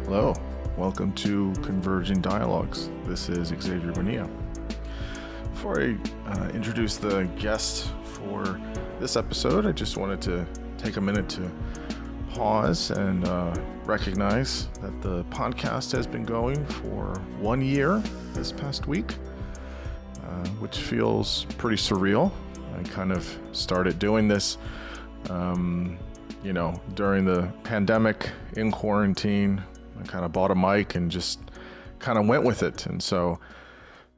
Hello, welcome to Converging Dialogues. This is Xavier Bonilla. Before I introduce the guest for this episode, I just wanted to take a minute to pause and recognize that the podcast has been going for 1 year this past week, which feels pretty surreal. I kind of started doing this, during the pandemic in quarantine. I kind of bought a mic and just kind of went with it. And so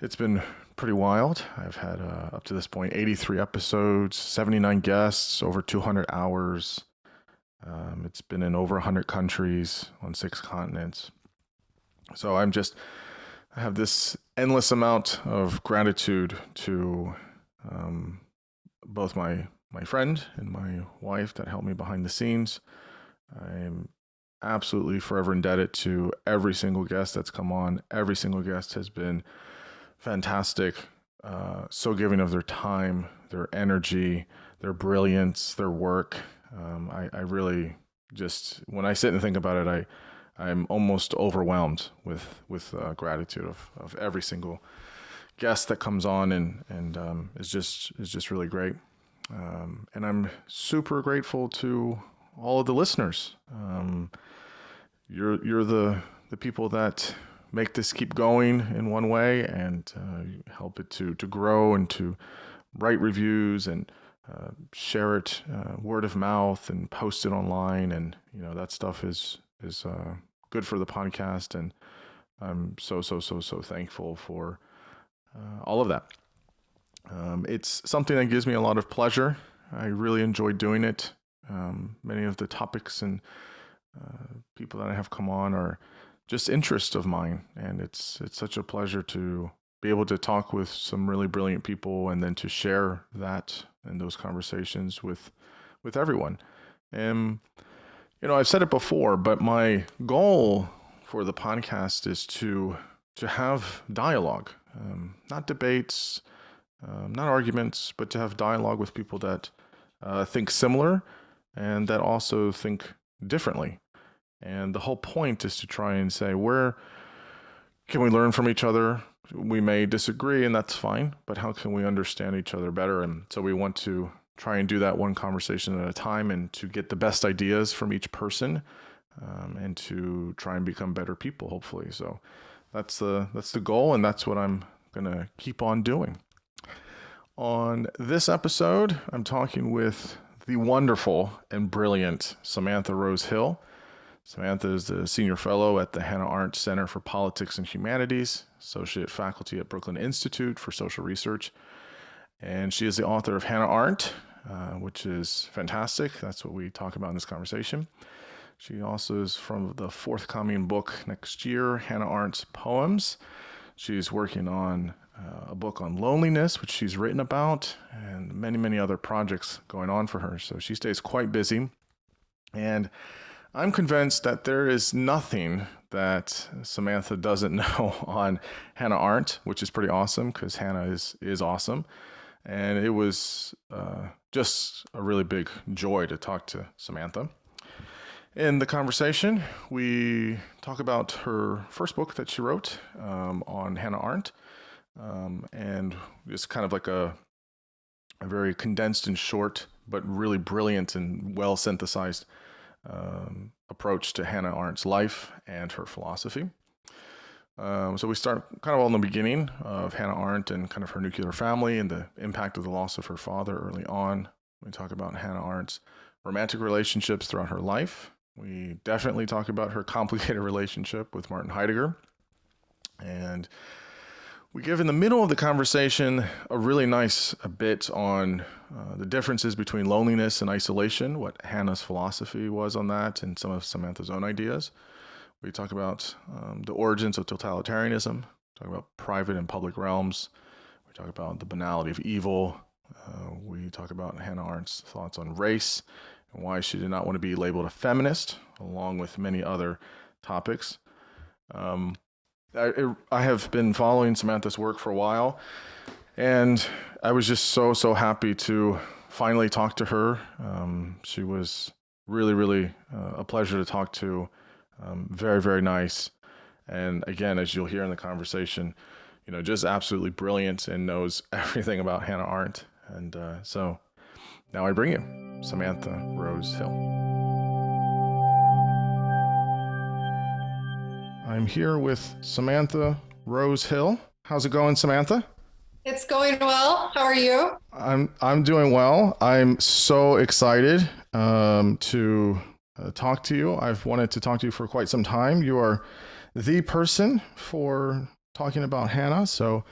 it's been pretty wild. I've had up to this point 83 episodes, 79 guests, over 200 hours. It's been in over 100 countries on 6 continents. So I have this endless amount of gratitude to both my friend and my wife that helped me behind the scenes. I'm absolutely forever indebted to every single guest that's come on. Every single guest has been fantastic, so giving of their time, their energy, their brilliance, their work. I really just, when I sit and think about it, I'm almost overwhelmed with gratitude of every single guest that comes on and is just really great. And I'm super grateful to all of the listeners. You're the people that make this keep going in one way and help it to grow and to write reviews and share it word of mouth and post it online, and that stuff is good for the podcast, and I'm so thankful for all of that. It's something that gives me a lot of pleasure. I really enjoy doing it. Many of the topics and people that I have come on are just interests of mine, and it's such a pleasure to be able to talk with some really brilliant people and then to share that and those conversations with everyone. And I've said it before, but my goal for the podcast is to have dialogue, not debates, not arguments, but to have dialogue with people that think similar and that also think differently. And the whole point is to try and say, where can we learn from each other? We may disagree, and that's fine, but how can we understand each other better? And so we want to try and do that one conversation at a time, and to get the best ideas from each person, and to try and become better people, hopefully. So that's the goal, and that's what I'm going to keep on doing. On this episode, I'm talking with the wonderful and brilliant Samantha Rose Hill. Samantha is the senior fellow at the Hannah Arendt Center for Politics and Humanities, associate faculty at Brooklyn Institute for Social Research, and she is the author of Hannah Arendt, which is fantastic. That's what we talk about in this conversation. She also is from the forthcoming book next year, Hannah Arendt's Poems. She's working on a book on loneliness, which she's written about, and many other projects going on for her. So she stays quite busy. And I'm convinced that there is nothing that Samantha doesn't know on Hannah Arendt, which is pretty awesome because Hannah is awesome. And it was just a really big joy to talk to Samantha. In the conversation, we talk about her first book that she wrote on Hannah Arendt, and it's kind of like a very condensed and short, but really brilliant and well synthesized approach to Hannah Arendt's life and her philosophy. So we start kind of all in the beginning of Hannah Arendt and kind of her nuclear family and the impact of the loss of her father early on. We talk about Hannah Arendt's romantic relationships throughout her life. We definitely talk about her complicated relationship with Martin Heidegger. And we give in the middle of the conversation a really nice bit on the differences between loneliness and isolation, what Hannah's philosophy was on that, and some of Samantha's own ideas. We talk about the origins of totalitarianism, talk about private and public realms. We talk about the banality of evil. We talk about Hannah Arendt's thoughts on race and why she did not want to be labeled a feminist, along with many other topics. I have been following Samantha's work for a while, and I was just so happy to finally talk to her. She was really a pleasure to talk to. Very, very nice. And again, as you'll hear in the conversation, just absolutely brilliant and knows everything about Hannah Arendt. And so now I bring you Samantha Rose Hill. I'm here with Samantha Rose Hill. How's it going, Samantha? It's going well. How are you? I'm doing well. I'm so excited to talk to you. I've wanted to talk to you for quite some time. You are the person for talking about Hannah, so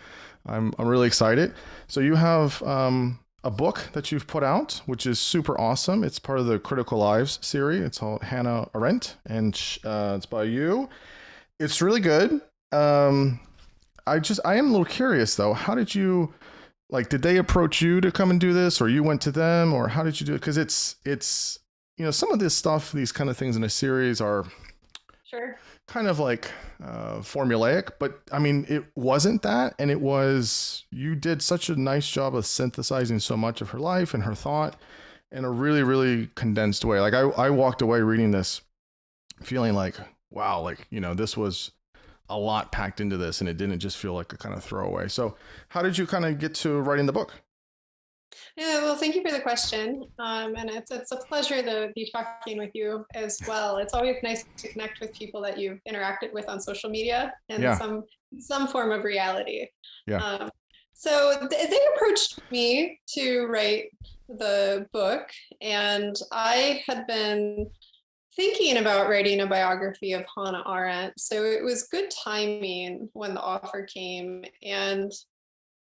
I'm really excited. So you have a book that you've put out, which is super awesome. It's part of the Critical Lives series. It's called Hannah Arendt, and it's by you. It's really good. I am a little curious though. How did you, like, did they approach you to come and do this, or you went to them, or how did you do it? Because it's some of this stuff, these kind of things in a series are Sure. kind of like formulaic, but I mean, it wasn't that, and you did such a nice job of synthesizing so much of her life and her thought in a really, really condensed way. Like I walked away reading this feeling like, wow, like, this was a lot packed into this, and it didn't just feel like a kind of throwaway. So how did you kind of get to writing the book? Yeah, well, thank you for the question. And it's a pleasure to be talking with you as well. It's always nice to connect with people that you've interacted with on social media in Yeah. some form of reality. Yeah. They approached me to write the book, and I had been thinking about writing a biography of Hannah Arendt. So it was good timing when the offer came. And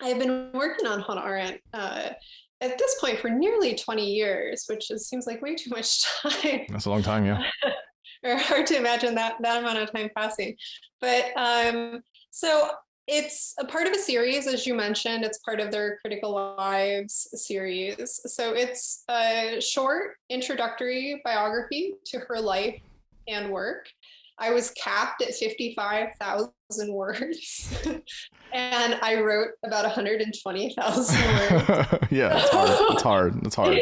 I've been working on Hannah Arendt at this point for nearly 20 years, which seems like way too much time. That's a long time. Yeah. Or hard to imagine that amount of time passing. But so it's a part of a series, as you mentioned. It's part of their Critical Lives series. So it's a short introductory biography to her life and work. I was capped at 55,000 words, and I wrote about 120,000 words. Yeah, it's hard. It's hard. It's hard.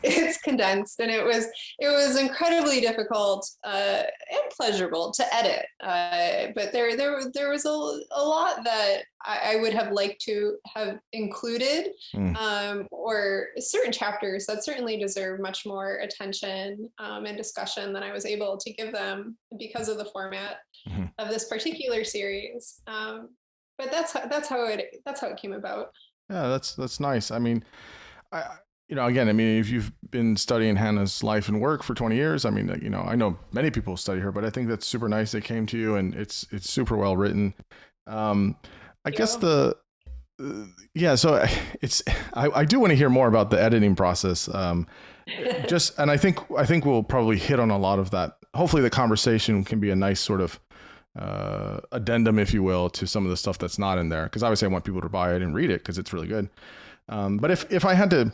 It's condensed, and it was incredibly difficult and pleasurable to edit. But there was a lot that I would have liked to have included, or certain chapters that certainly deserve much more attention and discussion than I was able to give them because of the format of this particular series. But that's how it came about. Yeah, that's nice. I mean, again, I mean, if you've been studying Hannah's life and work for 20 years, I mean, I know many people study her, but I think that's super nice they came to you, and it's super well written. I guess yeah, so I do want to hear more about the editing process. And I think we'll probably hit on a lot of that. Hopefully the conversation can be a nice sort of addendum, if you will, to some of the stuff that's not in there. Because obviously I want people to buy it and read it because it's really good. But if I had to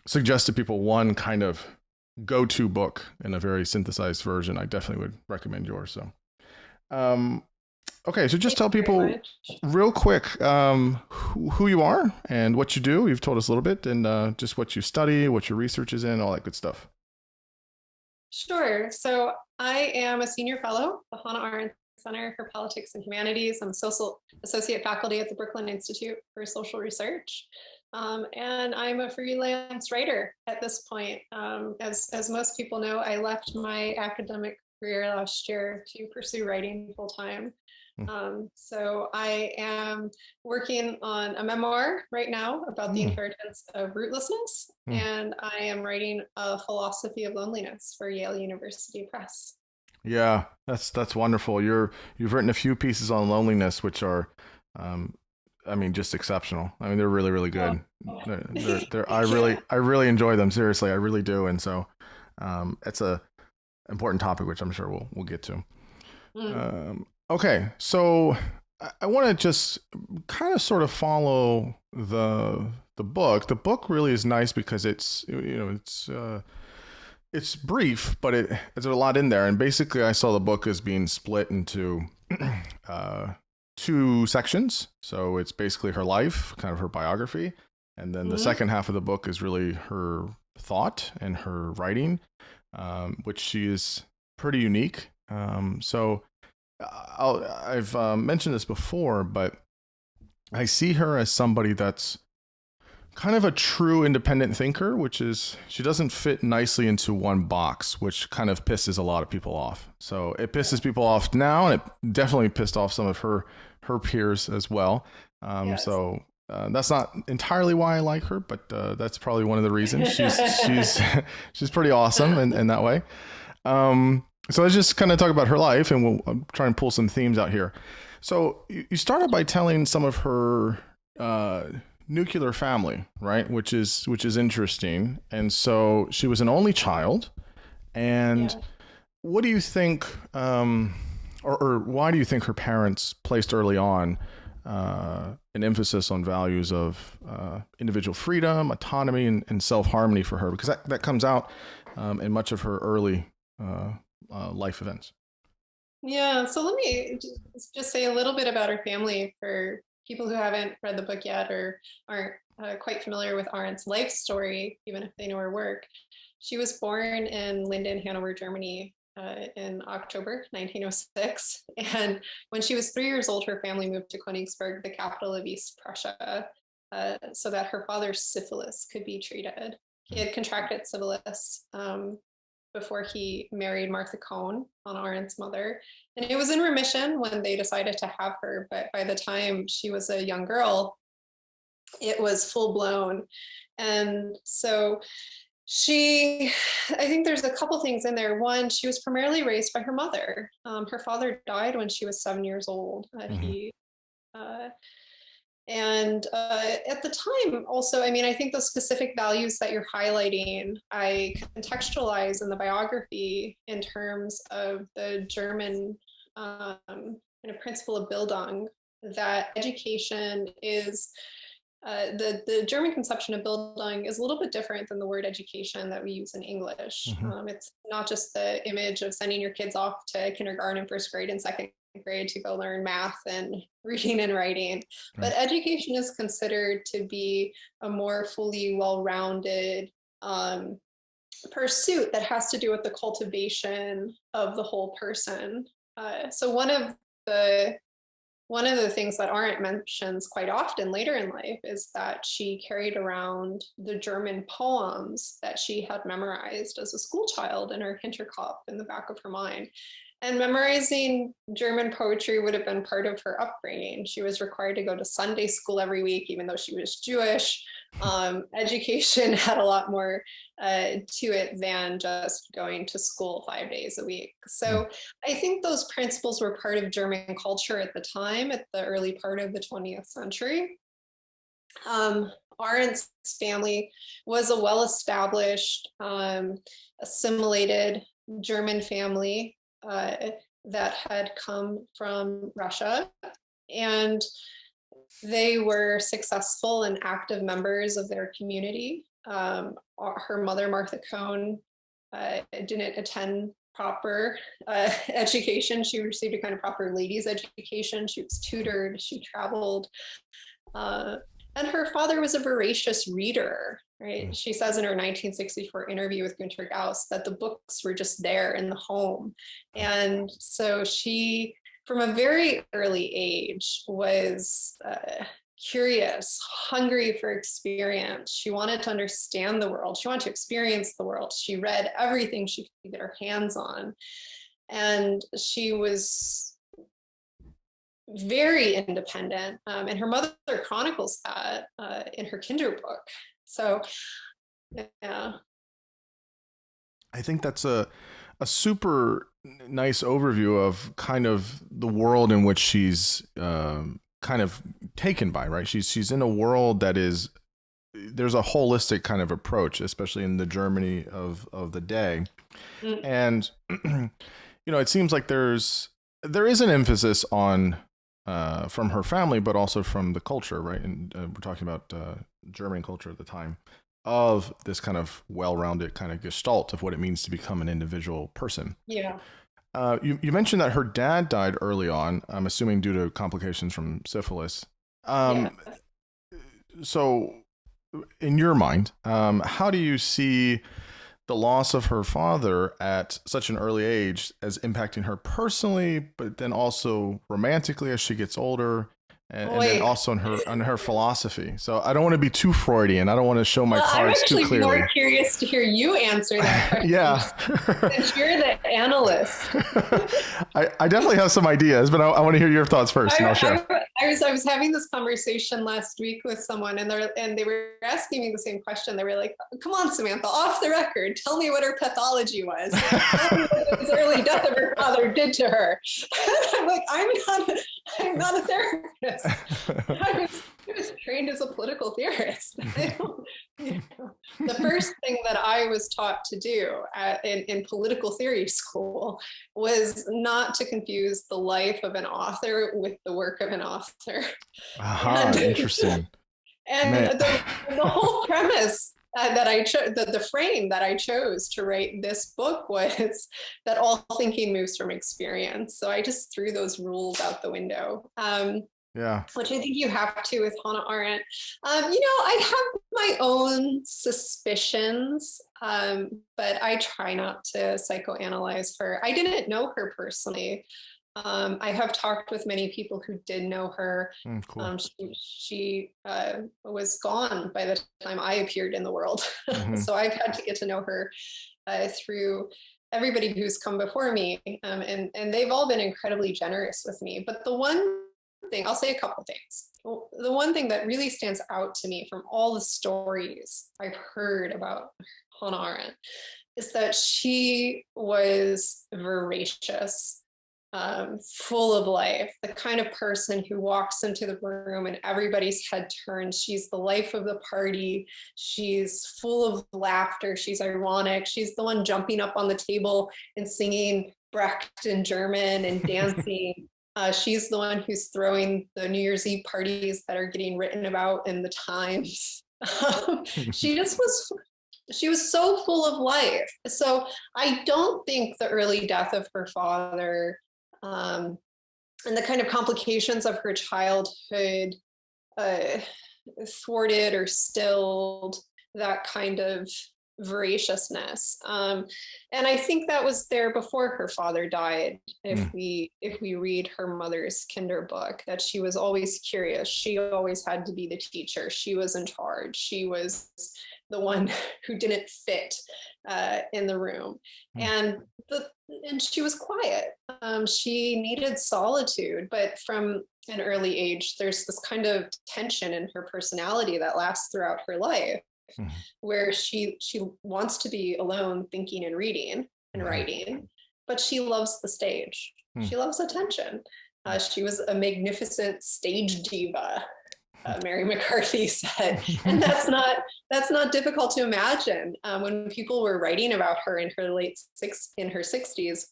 suggest to people one kind of go-to book in a very synthesized version, I definitely would recommend yours. So, okay, so just tell people real quick who you are and what you do. You've told us a little bit, and just what you study, what your research is in, all that good stuff. Sure. So I am a senior fellow at the Hannah Arendt Center for Politics and Humanities. I'm associate faculty at the Brooklyn Institute for Social Research. And I'm a freelance writer at this point. As most people know, I left my academic career last year to pursue writing full time. So I am working on a memoir right now about the inheritance of rootlessness, and I am writing a philosophy of loneliness for Yale University Press. Yeah, that's wonderful. You've written a few pieces on loneliness, which are, I mean, just exceptional. I mean, they're really, really good. I really enjoy them. Seriously, I really do. And so, it's a important topic, which I'm sure we'll get to. Okay, so I want to just kind of sort of follow the book. The book really is nice because it's brief, but there's a lot in there. And basically, I saw the book as being split into two sections. So it's basically her life, kind of her biography, and then the second half of the book is really her thought and her writing, which she is pretty unique. So I've mentioned this before, but I see her as somebody that's kind of a true independent thinker, which is she doesn't fit nicely into one box, which kind of pisses a lot of people off. So it pisses people off now, and it definitely pissed off some of her peers as well. Yes. That's not entirely why I like her, but that's probably one of the reasons. She's she's pretty awesome in that way. So let's just kind of talk about her life, and we'll try and pull some themes out here. So you started by telling some of her nuclear family, right? Which is interesting. And so she was an only child. And Yeah. what do you think, or why do you think her parents placed early on an emphasis on values of individual freedom, autonomy, and self harmony for her? Because that comes out in much of her early life events. Yeah, so let me just say a little bit about her family for people who haven't read the book yet or aren't quite familiar with Arendt's life story, even if they know her work. She was born in Linden, Hanover, Germany in October 1906. And when she was 3 years old, her family moved to Königsberg, the capital of East Prussia, so that her father's syphilis could be treated. He had contracted syphilis before he married Martha Cohn, Hannah Arendt's mother. And it was in remission when they decided to have her. But by the time she was a young girl, it was full blown. And so I think there's a couple things in there. One, she was primarily raised by her mother. Her father died when she was 7 years old. Mm-hmm. Uh, and at the time, also, I mean, I think the specific values that you're highlighting, I contextualize in the biography in terms of the German kind of principle of Bildung, that education is the German conception of Bildung is a little bit different than the word education that we use in English. Mm-hmm. It's not just the image of sending your kids off to kindergarten, first grade, and second grade to go learn math and reading and writing. Right. But education is considered to be a more fully well-rounded pursuit that has to do with the cultivation of the whole person. So one of the things that Arendt mentions quite often later in life is that she carried around the German poems that she had memorized as a school child in her Hinterkopf in the back of her mind. And memorizing German poetry would have been part of her upbringing. She was required to go to Sunday school every week, even though she was Jewish. Education had a lot more to it than just going to school 5 days a week. So I think those principles were part of German culture at the time, at the early part of the 20th century. Arendt's family was a well-established, assimilated German family that had come from Russia, and they were successful and active members of their community. Her mother, Martha Cohn, didn't attend proper education. She received a kind of proper ladies' education. She was tutored, she traveled. And her father was a voracious reader, right? She says in her 1964 interview with Günter Gauss that the books were just there in the home. And so she, from a very early age, was curious, hungry for experience. She wanted to understand the world. She wanted to experience the world. She read everything she could get her hands on. And she was very independent. And her mother chronicles that in her Kinderbuch. So, yeah. I think that's a super nice overview of kind of the world in which she's kind of taken by, right? She's in a world that is, there's a holistic kind of approach, especially in the Germany of the day. Mm. And it seems like there is an emphasis on from her family, but also from the culture, right? And we're talking about German culture at the time, of this kind of well-rounded kind of gestalt of what it means to become an individual person. Yeah. You mentioned that her dad died early on, I'm assuming due to complications from syphilis. Yeah. So, in your mind, how do you see the loss of her father at such an early age as impacting her personally, but then also romantically as she gets older, and then Boy, also in her philosophy. So I don't want to be too Freudian. I don't want to show my well, I'm cards too actually clearly. more curious to hear you answer that question Yeah. since you're the analyst. I definitely have some ideas, but I want to hear your thoughts first, and I'll share. I was having this conversation last week with someone, and they were asking me the same question. They were like, "Come on, Samantha, off the record, tell me what her pathology was. Tell me what this early death of her father did to her." I'm like, I'm not a therapist. I was trained as a political theorist. The first thing that I was taught to do in political theory school was not to confuse the life of an author with the work of an author. Aha, interesting. Man. And the whole premise that I chose, the frame that I chose to write this book was that all thinking moves from experience. So I just threw those rules out the window. Yeah. Which I think you have to with Hannah Arendt. I have my own suspicions, but I try not to psychoanalyze her. I didn't know her personally. I have talked with many people who did know her. Cool. She was gone by the time I appeared in the world. Mm-hmm. So I've had to get to know her through everybody who's come before me. And they've all been incredibly generous with me. But the one thing, I'll say a couple things. The one thing that really stands out to me from all the stories I've heard about Hannah Arendt is that she was voracious, full of life, the kind of person who walks into the room and everybody's head turns. She's the life of the party. She's full of laughter. She's ironic. She's the one jumping up on the table and singing Brecht in German and dancing. She's the one who's throwing the New Year's Eve parties that are getting written about in the Times. She was so full of life. So I don't think the early death of her father and the kind of complications of her childhood thwarted or stilled that kind of voraciousness, and I think that was there before her father died. If we read her mother's kinder book, that she was always curious, she always had to be the teacher, she was in charge, she was the one who didn't fit in the room, and she was quiet. She needed solitude, but from an early age there's this kind of tension in her personality that lasts throughout her life, where she wants to be alone thinking and reading and writing, but she loves the stage. She loves attention. She was a magnificent stage diva, Mary McCarthy said, and that's not difficult to imagine. When people were writing about her in her in her 60s,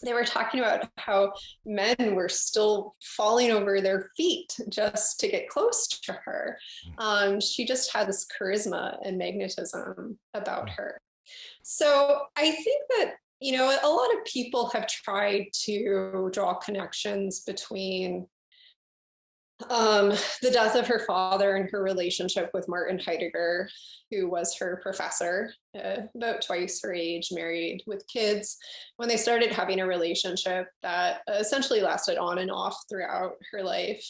they were talking about how men were still falling over their feet just to get close to her. She just had this charisma and magnetism about her. So I think that, a lot of people have tried to draw connections between the death of her father and her relationship with Martin Heidegger, who was her professor, about twice her age, married with kids, when they started having a relationship that essentially lasted on and off throughout her life.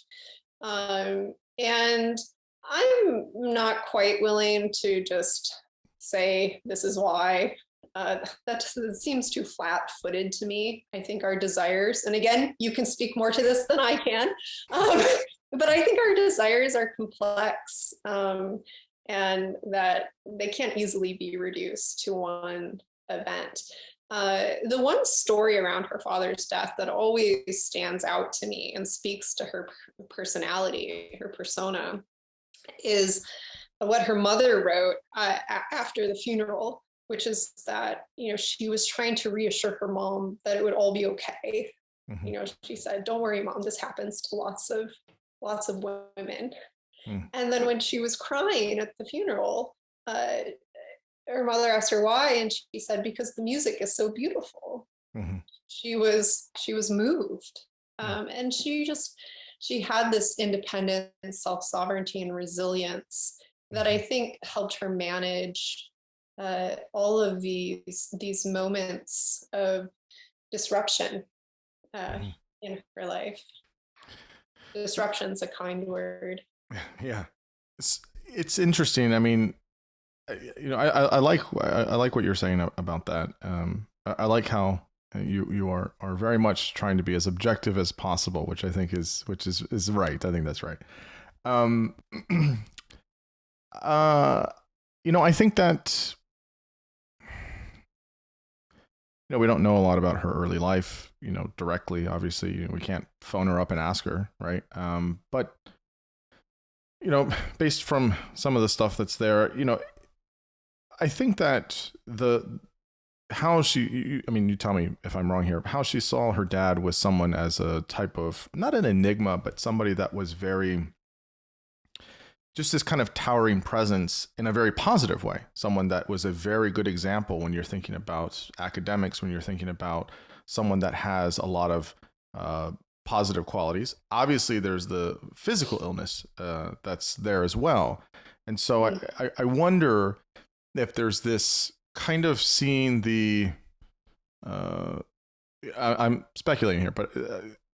And I'm not quite willing to just say this is why. That seems too flat-footed to me. I think our desires, and again, you can speak more to this than I can, but I think our desires are complex, and that they can't easily be reduced to one event. The one story around her father's death that always stands out to me and speaks to her personality, her persona, is what her mother wrote after the funeral, which is that, she was trying to reassure her mom that it would all be okay. She said, "Don't worry, Mom, this happens to lots of women." And then when she was crying at the funeral, her mother asked her why, and she said, "Because the music is so beautiful." She was moved, and she had this independence, self-sovereignty, and resilience that I think helped her manage all of these moments of disruption in her life. Disruption's a kind word. Yeah, it's interesting. I mean, I like what you're saying about that. I like how you are very much trying to be as objective as possible, which I think is right. I think that's right. I think that we don't know a lot about her early life, directly. Obviously, we can't phone her up and ask her, right? But based from some of the stuff that's there, I think that how she, you tell me if I'm wrong here, how she saw her dad was someone as a type of, not an enigma, but somebody that was very, just this kind of towering presence in a very positive way. Someone that was a very good example when you're thinking about academics, when you're thinking about someone that has a lot of positive qualities. Obviously, there's the physical illness that's there as well. And so I wonder if there's this kind of seeing the, I'm speculating here, but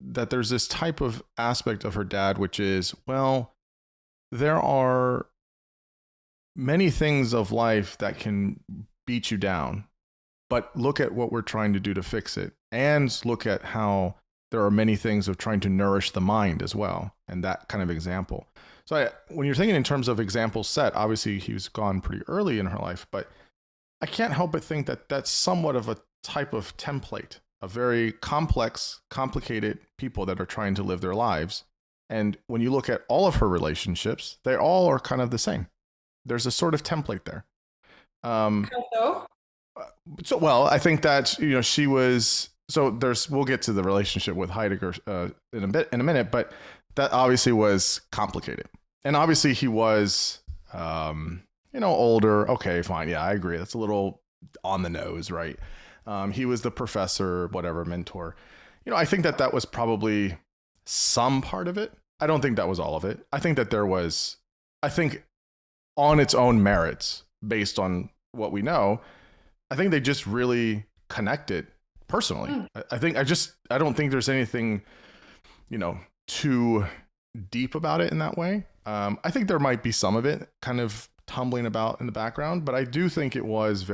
that there's this type of aspect of her dad, which is, well, there are many things of life that can beat you down, but look at what we're trying to do to fix it, and look at how there are many things of trying to nourish the mind as well, and that kind of example. So when you're thinking in terms of example set, obviously he was gone pretty early in her life, but I can't help but think that that's somewhat of a type of template, a very complex, complicated people that are trying to live their lives. And when you look at all of her relationships, they all are kind of the same. There's a sort of template there. So, well, I think that, she was, so we'll get to the relationship with Heidegger in a minute, but that obviously was complicated. And obviously he was, older. Okay, fine. Yeah, I agree. That's a little on the nose, right? He was the professor, whatever, mentor. I think that was probably some part of it. I don't think that was all of it. I think that on its own merits, based on what we know, I think they just really connected personally. I don't think there's anything, too deep about it in that way. I think there might be some of it kind of tumbling about in the background, but I do think it was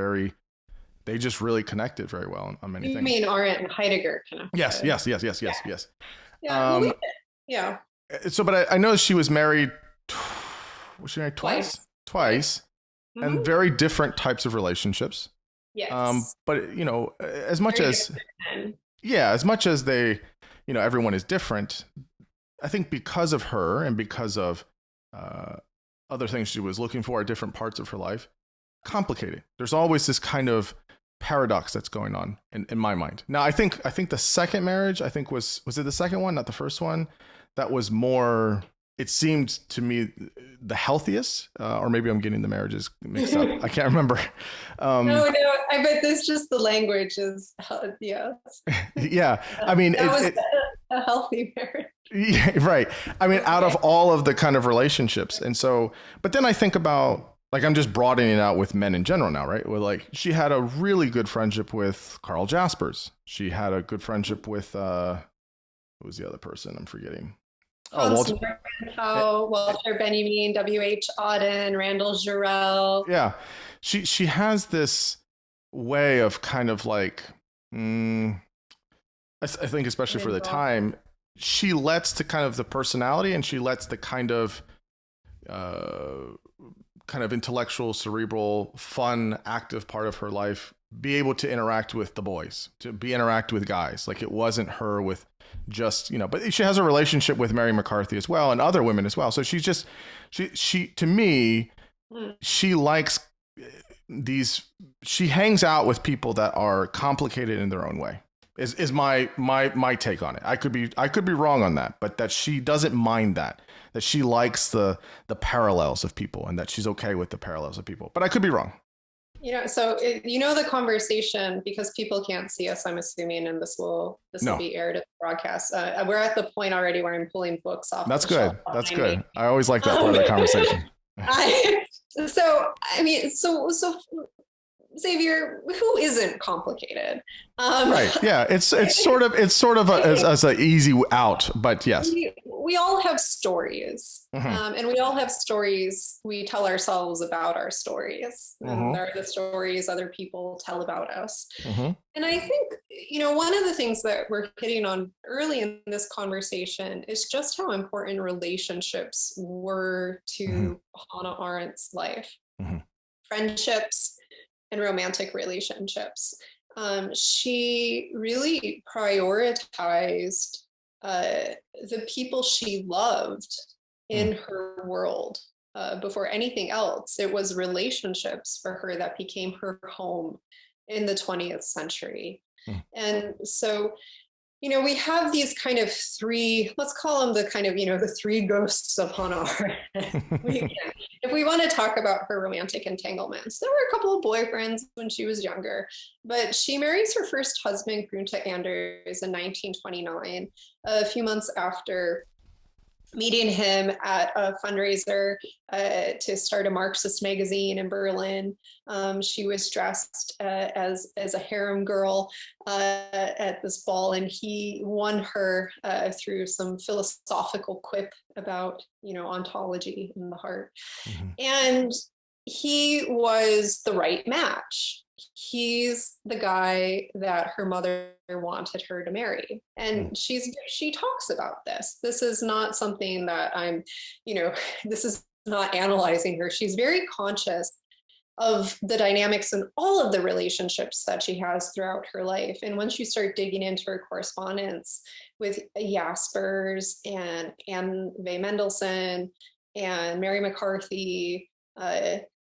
they just really connected very well on many things. You mean Arendt and Heidegger connected? Yes. Yeah. Yeah. So, but I know she was married. Was she married twice? Mm-hmm. And very different types of relationships. Yes. But as much as they, everyone is different. I think because of her and because of other things she was looking for at different parts of her life, complicated. There's always this kind of paradox that's going on in my mind. Now, I think the second marriage, was it the second one, not the first one, that was more, it seemed to me, the healthiest, or maybe I'm getting the marriages mixed up. I can't remember. No, I bet this just the language is, yes. Yeah, I mean, that was a healthy marriage. Yeah, right. I mean, out of all of the kind of relationships. And so, but then I think about, like, I'm just broadening it out with men in general now, right? Well, like, she had a really good friendship with Carl Jaspers. She had a good friendship with, who was the other person? I'm forgetting. Walter Benjamin, W.H. Auden, Randall Jarrell. Yeah. She has this way of kind of like, I think especially for the time, she lets the kind of the personality, and she lets the kind of intellectual, cerebral, fun, active part of her life be able to interact with the boys, interact with guys. Like, it wasn't her with just, but she has a relationship with Mary McCarthy as well, and other women as well. So she's just, she to me, she likes she hangs out with people that are complicated in their own way. Is my take on it. I could be wrong on that, but that she doesn't mind that she likes the parallels of people, and that she's okay with the parallels of people. But I could be wrong. So the conversation, because people can't see us, I'm assuming, and this will be aired at the broadcast. We're at the point already where I'm pulling books off. That's good. That's good. I always like that part of the conversation. Xavier, who isn't complicated? Um, Right. Yeah. It's sort of as an easy out, but yes. we all have stories, Hmm. and we all have stories we tell ourselves about our stories, and Hmm. they're the stories other people tell about us. Hmm. And I think, one of the things that we're hitting on early in this conversation is just how important relationships were Hmm. to Hannah Arendt's life. Hmm. Friendships and romantic relationships. She really prioritized the people she loved in her world before anything else. It was relationships for her that became her home in the 20th century. And so we have these kind of three, let's call them the kind of, the three ghosts of Hannah Arendt. If we want to talk about her romantic entanglements, there were a couple of boyfriends when she was younger, but she marries her first husband, Gunther Anders, in 1929, a few months after meeting him at a fundraiser to start a Marxist magazine in Berlin. She was dressed as a harem girl at this ball, and he won her through some philosophical quip about ontology in the heart. Hmm. And he was the right match. He's the guy that her mother wanted her to marry. And she talks about this. This is not something that this is not analyzing her. She's very conscious of the dynamics in all of the relationships that she has throughout her life. And once you start digging into her correspondence with Jaspers and Anne V. Mendelssohn and Mary McCarthy,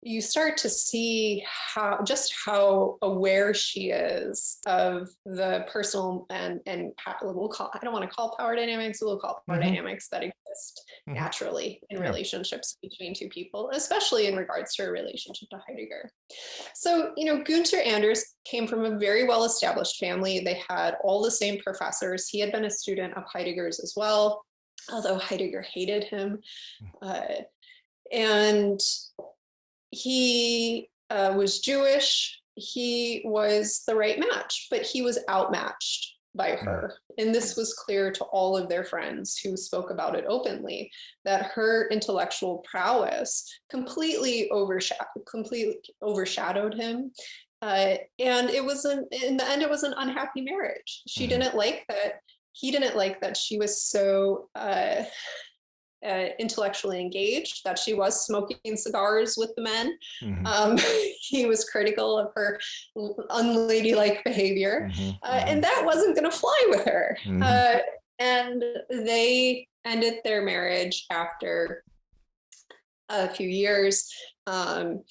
you start to see how aware she is of the personal and we'll call, I don't want to call power dynamics, we'll call power Hmm. dynamics that exist Hmm. naturally in Yeah. relationships between two people, especially in regards to her relationship to Heidegger. So, Gunther Anders came from a very well-established family. They had all the same professors. He had been a student of Heidegger's as well, although Heidegger hated him. And he was Jewish. He was the right match, but he was outmatched by her. And this was clear to all of their friends who spoke about it openly, that her intellectual prowess completely overshadowed him. And it was in the end, it was an unhappy marriage. She Hmm. didn't like that. He didn't like that she was so intellectually engaged, that she was smoking cigars with the men. Hmm. He was critical of her unladylike behavior, Hmm. and that wasn't going to fly with her. Hmm. And they ended their marriage after a few years, and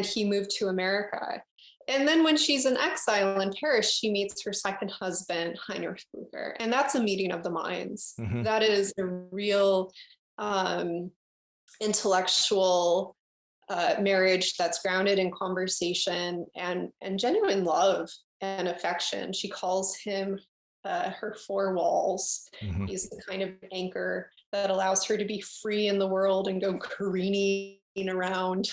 he moved to America. And then when she's in exile in Paris, she meets her second husband, Heinrich Blücher. And that's a meeting of the minds. Hmm. That is a real intellectual marriage that's grounded in conversation and genuine love and affection. She calls him her four walls. Hmm. He's the kind of anchor that allows her to be free in the world and go careening around,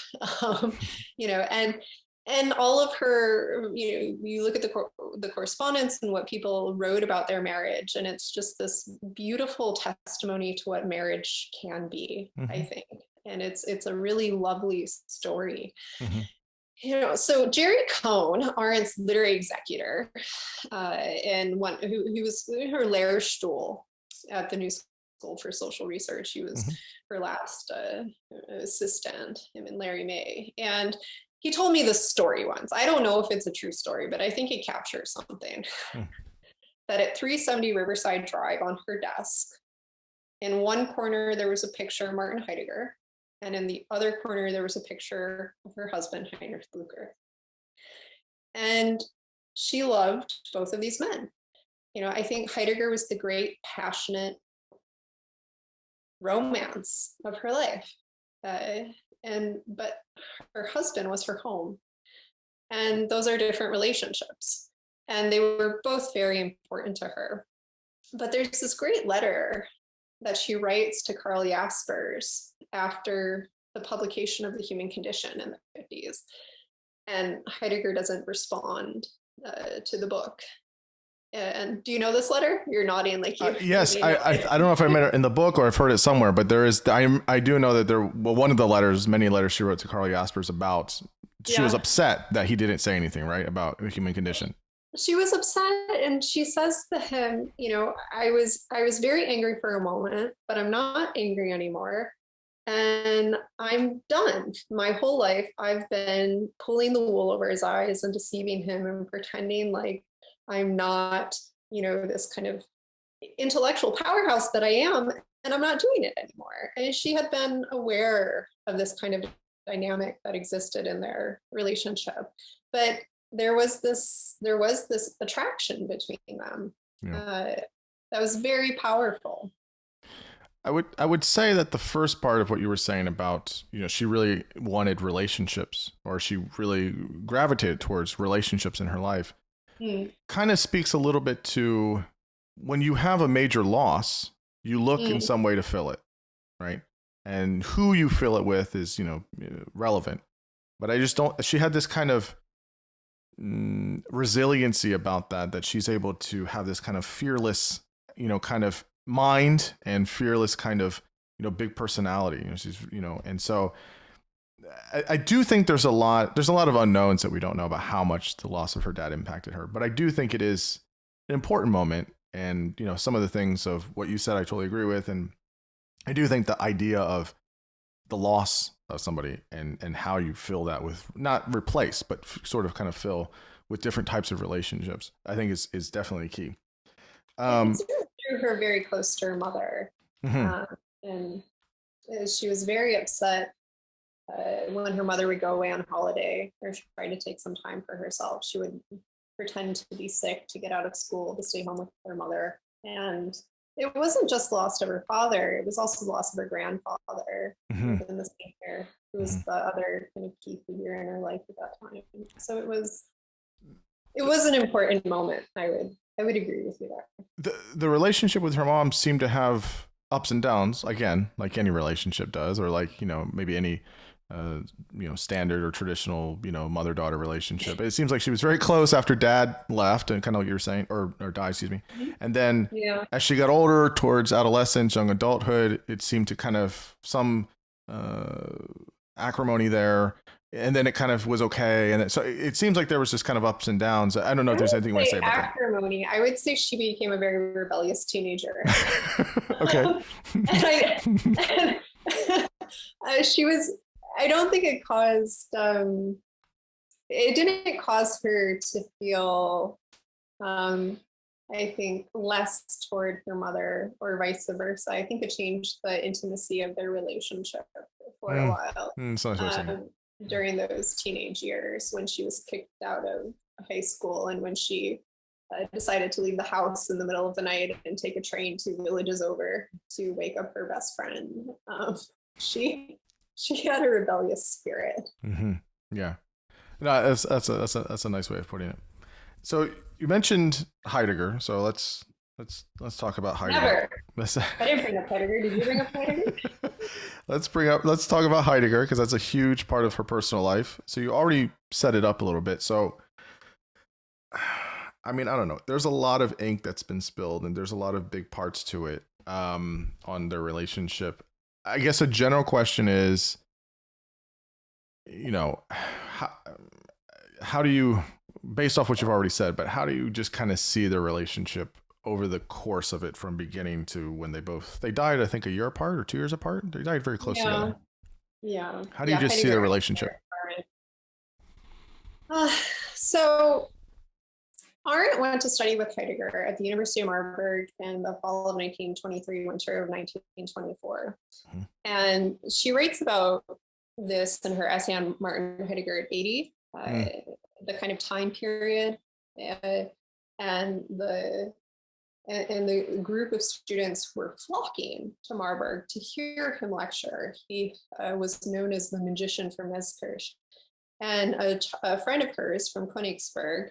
and all of her, you look at the correspondence and what people wrote about their marriage, and it's just this beautiful testimony to what marriage can be, I Hmm. think. And it's a really lovely story. Hmm. So Jerry Cohn, Arendt's literary executor, and who was her Lehrstuhl at the New School for Social Research. He was Hmm. her last assistant, him and Larry May. And he told me the story once. I don't know if it's a true story, but I think it captures something. That at 370 Riverside Drive on her desk, in one corner there was a picture of Martin Heidegger, and in the other corner there was a picture of her husband, Heinrich Blücher. And she loved both of these men. I think Heidegger was the great passionate romance of her life. But her husband was her home. And those are different relationships. And they were both very important to her. But there's this great letter that she writes to Karl Jaspers after the publication of The Human Condition in the 50s. and Heidegger doesn't respond to the book. And do you know this letter? You're nodding like you. Yes, you know I don't know if I met it in the book or I've heard it somewhere, but I do know that one of the letters, many letters she wrote to Karl Jaspers about, she was upset that he didn't say anything, right, about the human condition. She was upset, and she says to him, I was very angry for a moment, but I'm not angry anymore. And I'm done. My whole life, I've been pulling the wool over his eyes and deceiving him and pretending like I'm not, this kind of intellectual powerhouse that I am, and I'm not doing it anymore. And she had been aware of this kind of dynamic that existed in their relationship, but there was this attraction between them that was very powerful. I would say that the first part of what you were saying about, she really wanted relationships, or she really gravitated towards relationships in her life, kind of speaks a little bit to when you have a major loss, you look in some way to fill it, right? And who you fill it with is, relevant. But I just don't, she had this kind of resiliency about that she's able to have this kind of fearless, kind of mind and fearless kind of, big personality. She's, and so I do think there's a lot of unknowns that we don't know about how much the loss of her dad impacted her. But I do think it is an important moment. And, some of the things of what you said, I totally agree with. And I do think the idea of the loss of somebody and how you fill that with, not replace, but sort of kind of fill with different types of relationships, I think is definitely key. It's through her very close to her mother. And she was very upset when her mother would go away on holiday or try to take some time for herself. She would pretend to be sick to get out of school to stay home with her mother. And it wasn't just the loss of her father, it was also the loss of her grandfather in the same year, who was the other kind of key figure in her life at that time. So it was an important moment. I would agree with you there. The relationship with her mom seemed to have ups and downs, again, like any relationship does, or like, maybe any standard or traditional, mother-daughter relationship. It seems like she was very close after dad left, and kind of like you were saying, or died, excuse me. And then as she got older, towards adolescence, young adulthood, it seemed to kind of some acrimony there. And then it kind of was okay. And so it seems like there was just kind of ups and downs. I don't know if there's anything you want to say about that. Acrimony. I would say she became a very rebellious teenager. Okay. She was, I don't think it caused, it didn't cause her to feel, I think, less toward her mother or vice versa. I think it changed the intimacy of their relationship for a while. During those teenage years when she was kicked out of high school and when she decided to leave the house in the middle of the night and take a train 2 villages over to wake up her best friend. She had a rebellious spirit. Yeah, no, that's a nice way of putting it. So you mentioned Heidegger, so let's talk about Heidegger. Never. I didn't bring up Heidegger. Did you bring up Heidegger? Let's talk about Heidegger, because that's a huge part of her personal life. So you already set it up a little bit. So, I mean, I don't know. There's a lot of ink that's been spilled, and there's a lot of big parts to it on their relationship. I guess a general question is, how do you, based off what you've already said, but how do you just kind of see their relationship over the course of it from beginning to when they died, I think, a year apart or 2 years apart? They died very close together. Yeah. How do you just see their relationship? So Arendt went to study with Heidegger at the University of Marburg in the fall of 1923, winter of 1924. And she writes about this in her essay on Martin Heidegger at 80, the kind of time period and the group of students were flocking to Marburg to hear him lecture. He was known as the magician from Neskirch. And a friend of hers from Königsberg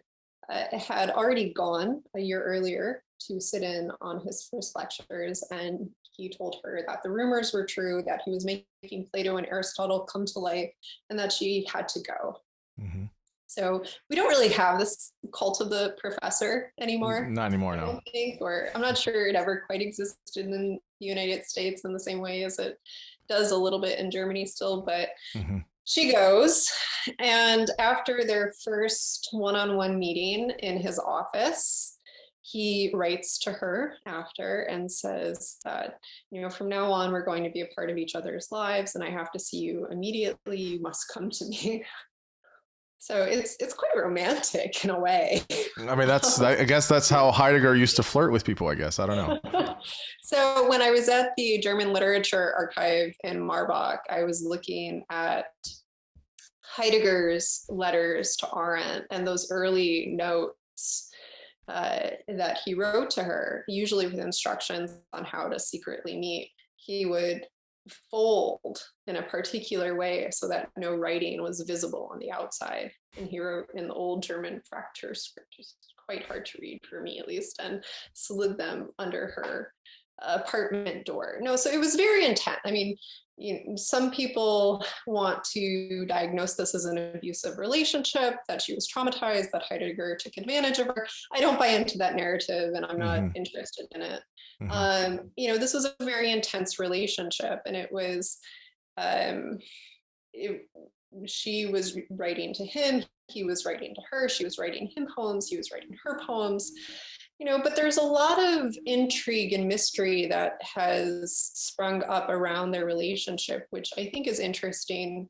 had already gone a year earlier to sit in on his first lectures. And he told her that the rumors were true, that he was making Plato and Aristotle come to life, and that she had to go. So we don't really have this cult of the professor anymore, Not anymore, I no. don't think, or I'm not sure it ever quite existed in the United States in the same way as it does a little bit in Germany still, but Hmm. she goes, and after their first one-on-one meeting in his office, he writes to her after and says that, from now on, we're going to be a part of each other's lives, and I have to see you immediately. You must come to me. So it's quite romantic in a way. I mean, I guess that's how Heidegger used to flirt with people, I guess. I don't know. So when I was at the German Literature Archive in Marbach, I was looking at Heidegger's letters to Arendt and those early notes that he wrote to her, usually with instructions on how to secretly meet. He would fold in a particular way so that no writing was visible on the outside. And he wrote in the old German fracture script, which is quite hard to read for me at least, and slid them under her apartment door. No, so it was very intense. I mean, some people want to diagnose this as an abusive relationship, that she was traumatized, that Heidegger took advantage of her. I don't buy into that narrative, and I'm not interested in it. This was a very intense relationship, and it was, she was writing to him, he was writing to her, she was writing him poems, he was writing her poems. But there's a lot of intrigue and mystery that has sprung up around their relationship, which I think is interesting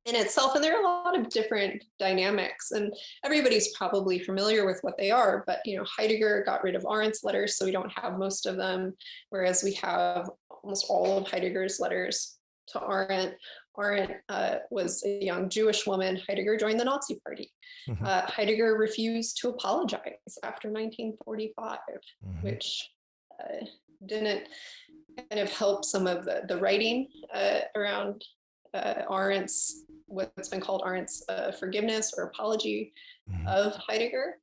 in itself. And there are a lot of different dynamics, and everybody's probably familiar with what they are. But, Heidegger got rid of Arendt's letters, so we don't have most of them, whereas we have almost all of Heidegger's letters to Arendt. Arendt was a young Jewish woman. Heidegger joined the Nazi Party. Heidegger refused to apologize after 1945, which didn't kind of help some of the writing around Arendt's, what's been called Arendt's forgiveness or apology of Heidegger.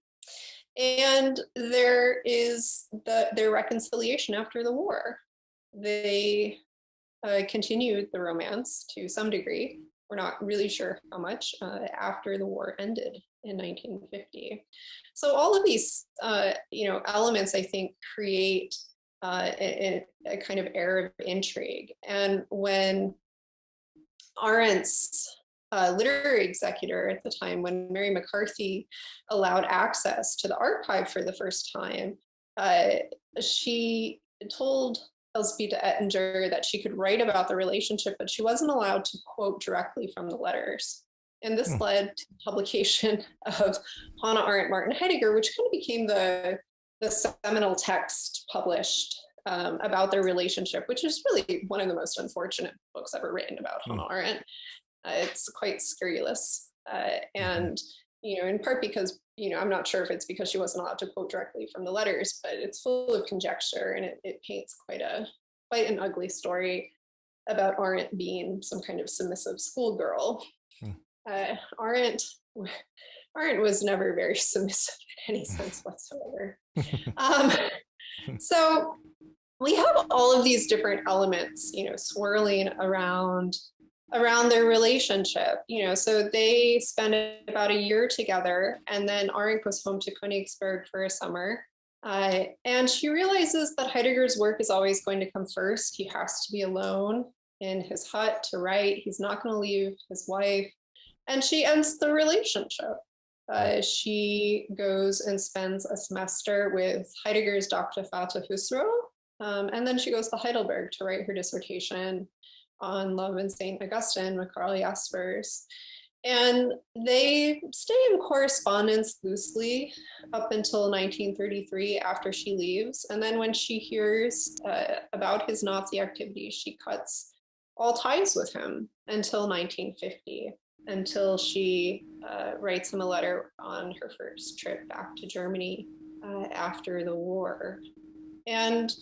And there is their reconciliation after the war. They continued the romance to some degree. We're not really sure how much after the war ended in 1950. So all of these, elements, I think, create a kind of air of intrigue. And when Arendt's literary executor at the time, when Mary McCarthy allowed access to the archive for the first time, she told Elzbieta Ettinger that she could write about the relationship, but she wasn't allowed to quote directly from the letters. And this led to the publication of Hannah Arendt, Martin Heidegger, which kind of became the seminal text published about their relationship, which is really one of the most unfortunate books ever written about Hannah Arendt. It's quite scurrilous. And in part because, I'm not sure if it's because she wasn't allowed to quote directly from the letters, but it's full of conjecture, and it paints quite an ugly story about Arendt being some kind of submissive schoolgirl. Arendt was never very submissive in any sense whatsoever. So we have all of these different elements, swirling around their relationship, so they spend about a year together, and then Arendt goes home to Königsberg for a summer. And she realizes that Heidegger's work is always going to come first. He has to be alone in his hut to write. He's not going to leave his wife. And she ends the relationship. She goes and spends a semester with Heidegger's Dr. Vater Husserl. And then she goes to Heidelberg to write her dissertation on Love and St. Augustine with Karl Jaspers. And they stay in correspondence loosely up until 1933 after she leaves. And then when she hears about his Nazi activities, she cuts all ties with him until 1950, until she writes him a letter on her first trip back to Germany after the war. And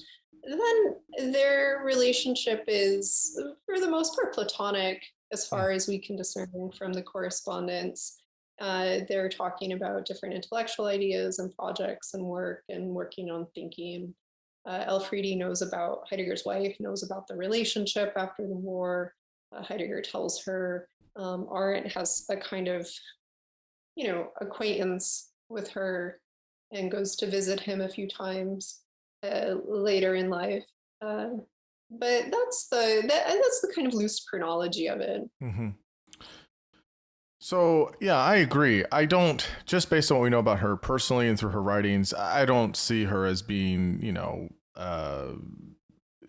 then their relationship is, for the most part, platonic, as far as we can discern from the correspondence. They're talking about different intellectual ideas and projects and work and working on thinking. Elfriede knows about Heidegger's wife, knows about the relationship after the war. Heidegger tells her. Arendt has a kind of acquaintance with her and goes to visit him a few times later in life. But that's the kind of loose chronology of it. Mm-hmm. So, yeah, I agree. I don't, just based on what we know about her personally and through her writings, I don't see her as being,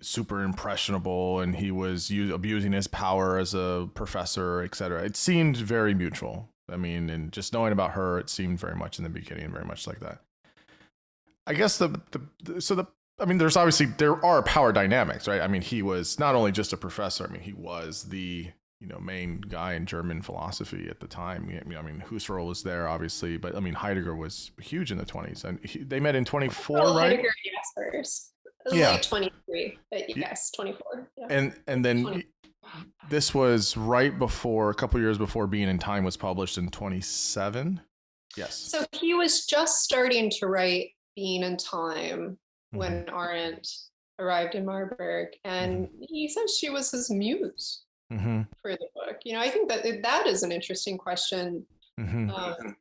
super impressionable, and he was abusing his power as a professor, etc. It seemed very mutual. I mean, and just knowing about her, it seemed very much in the beginning, very much like that. I guess there's obviously, there are power dynamics, right? I mean, he was not only just a professor. I mean, he was the main guy in German philosophy at the time. I mean, Husserl was there, obviously, but I mean, Heidegger was huge in the 20s, and they met in 24, well, right? Heidegger, yes, first. Yeah. Late 23, but yes, 24. Yeah. And then this was right before, a couple years before Being in Time was published in 27. Yes. So he was just starting to write Being in Time when Arendt arrived in Marburg, and he says she was his muse for the book. I think that is an interesting question,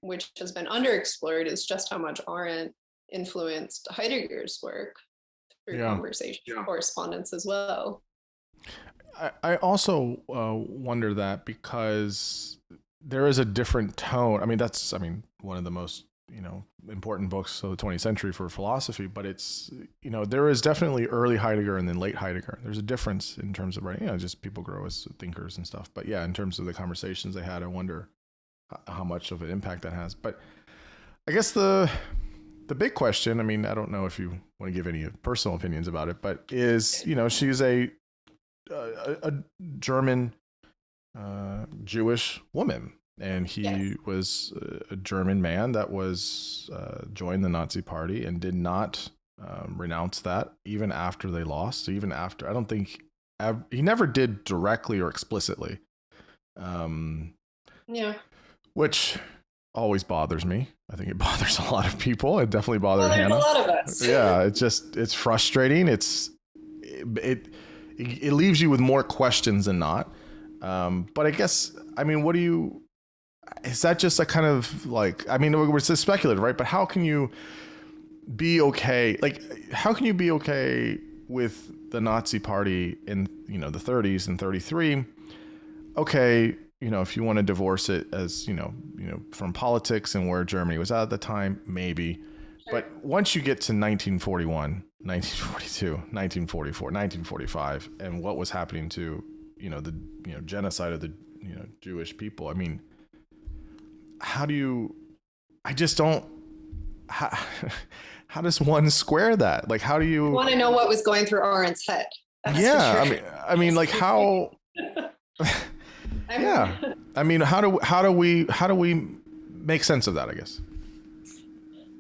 which has been underexplored, is just how much Arendt influenced Heidegger's work through conversation, correspondence as well. I also wonder that because there is a different tone. I mean, one of the most important books of the 20th century for philosophy, but it's there is definitely early Heidegger and then late Heidegger. There's a difference in terms of writing. Just people grow as thinkers and stuff. But yeah, in terms of the conversations they had, I wonder how much of an impact that has. But I guess the big question, I mean, I don't know if you want to give any personal opinions about it, but is, she's a German Jewish woman, and he was a German man that was joined the Nazi Party and did not renounce that even after they lost. Even after, I don't think he never did directly or explicitly. Which always bothers me. I think it bothers a lot of people. It definitely bothered Hannah. A lot of us. Yeah, it's frustrating. It leaves you with more questions than not. But I guess, I mean, is that just a kind of like, I mean, we're just speculative, right? But how can you be okay? Like, how can you be okay with the Nazi Party in, the 30s and 33? Okay, if you want to divorce it as, from politics and where Germany was at the time, maybe. Sure. But once you get to 1941, 1942, 1944, 1945, and what was happening to, the, genocide of the, Jewish people, I mean, how does one square that? Like, how do you want to know what was going through Arendt's head? I mean, like how, yeah. I mean, how do we make sense of that, I guess?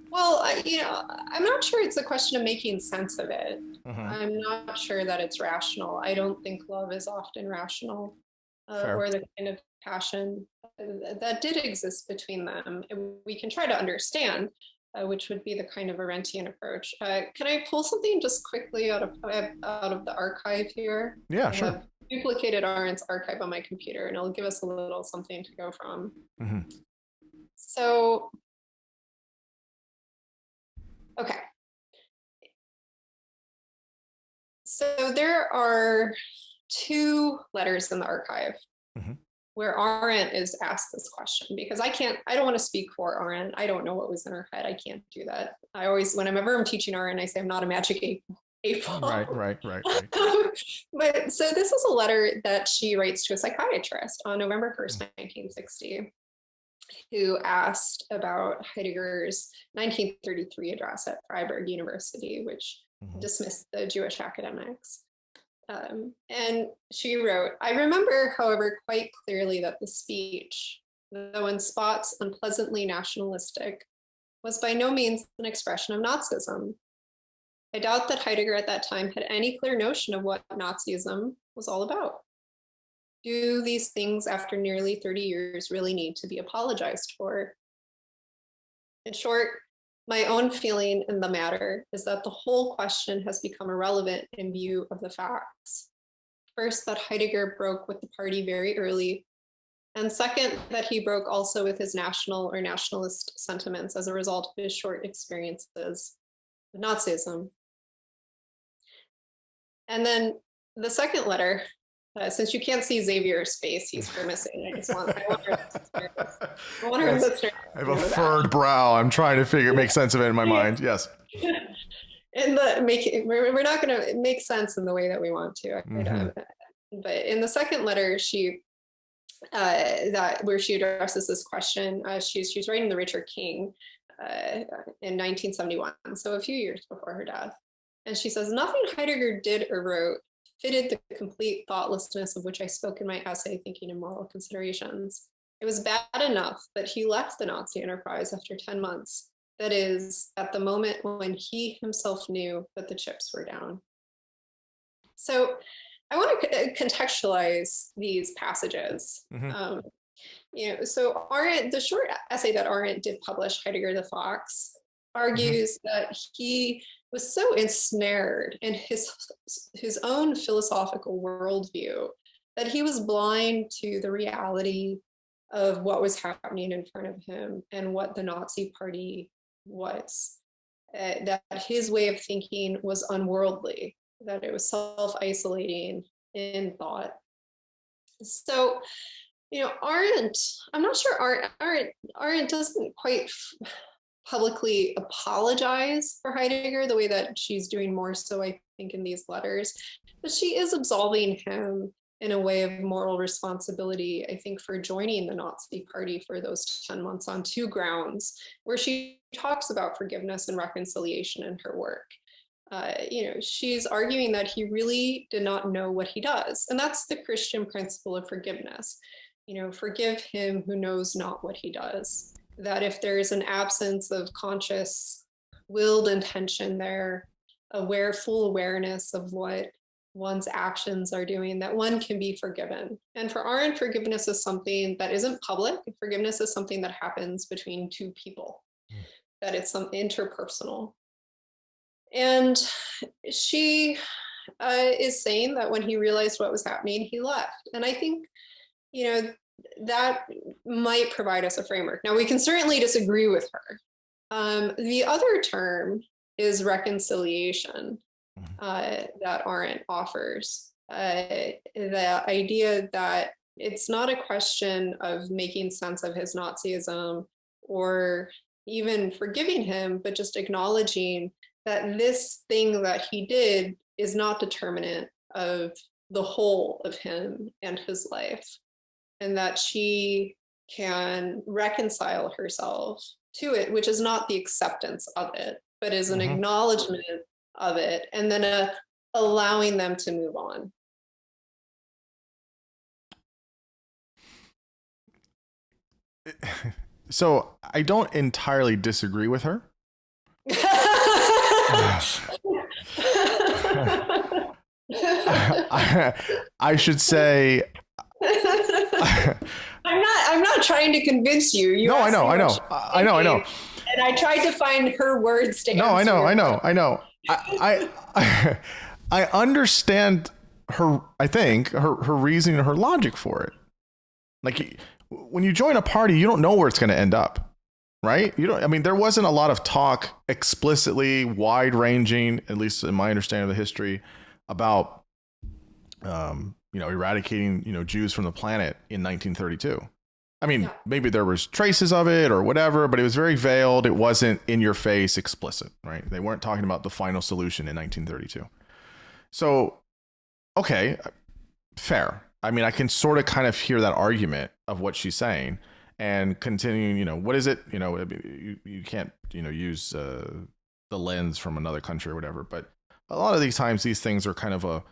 Well, I'm not sure it's a question of making sense of it. I'm not sure that it's rational. I don't think love is often rational, or the kind of passion that did exist between them. We can try to understand, which would be the kind of Arendtian approach. Can I pull something just quickly out of the archive here? Yeah, I have duplicated Arendt's archive on my computer, and it'll give us a little something to go from. So, okay. So there are two letters in the archive where Arendt is asked this question, because I don't want to speak for Arendt. I don't know what was in her head. I can't do that. I always, whenever I'm teaching Arendt, I say I'm not a magic April. Right. But so this is a letter that she writes to a psychiatrist on November 1st, 1960, who asked about Heidegger's 1933 address at Freiburg University, which dismissed the Jewish academics. And she wrote, I remember, however, quite clearly that the speech, though in spots unpleasantly nationalistic, was by no means an expression of Nazism. I doubt that Heidegger at that time had any clear notion of what Nazism was all about. Do these things after nearly 30 years really need to be apologized for? In short, my own feeling in the matter is that the whole question has become irrelevant in view of the facts. First, that Heidegger broke with the party very early, And second, that he broke also with his national or nationalist sentiments as a result of his short experiences with Nazism. And then the second letter, since you can't see Xavier's face, he's grimacing. I want our listeners. I have a furrowed brow. I'm trying to make sense of it in my mind. Yes. We're not going to make sense in the way that we want to. But in the second letter, where she addresses this question, she's writing the Richard King in 1971, so a few years before her death. And she says, nothing Heidegger did or wrote fitted the complete thoughtlessness of which I spoke in my essay, Thinking and Moral Considerations. It was bad enough that he left the Nazi enterprise after 10 months. That is, at the moment when he himself knew that the chips were down. So I want to contextualize these passages. So Arendt, the short essay that Arendt did publish, Heidegger the Fox, argues that he was so ensnared in his own philosophical worldview that he was blind to the reality of what was happening in front of him and what the Nazi Party was. That his way of thinking was unworldly, that it was self-isolating in thought. So, Arendt, I'm not sure Arendt doesn't quite publicly apologize for Heidegger the way that she's doing more so, I think, in these letters, but she is absolving him in a way of moral responsibility, I think, for joining the Nazi Party for those 10 months on two grounds, where she talks about forgiveness and reconciliation in her work. She's arguing that he really did not know what he does. And that's the Christian principle of forgiveness. Forgive him who knows not what he does. That if there is an absence of conscious willed intention there, full awareness of what one's actions are doing, that one can be forgiven. And for Arendt, forgiveness is something that isn't public. Forgiveness is something that happens between two people, that it's something interpersonal. And she is saying that when he realized what was happening, he left. And I think, that might provide us a framework. Now, we can certainly disagree with her. The other term is reconciliation that Arendt offers. The idea that it's not a question of making sense of his Nazism or even forgiving him, but just acknowledging that this thing that he did is not determinate of the whole of him and his life, and that she can reconcile herself to it, which is not the acceptance of it, but is an acknowledgement of it, and then allowing them to move on. So I don't entirely disagree with her. I should say I'm not trying to convince you. No, I know. And I tried to find her words to answer. I know. I understand her, I think, her reasoning and her logic for it. Like, when you join a party, you don't know where it's going to end up, right? There wasn't a lot of talk explicitly wide-ranging, at least in my understanding of the history, about eradicating, Jews from the planet in 1932. Maybe there was traces of it or whatever, but it was very veiled. It wasn't in your face explicit, right? They weren't talking about the final solution in 1932. So, okay, fair. I can sort of kind of hear that argument of what she's saying and continuing, what is it? You can't, use the lens from another country or whatever, but a lot of these times, these things are kind of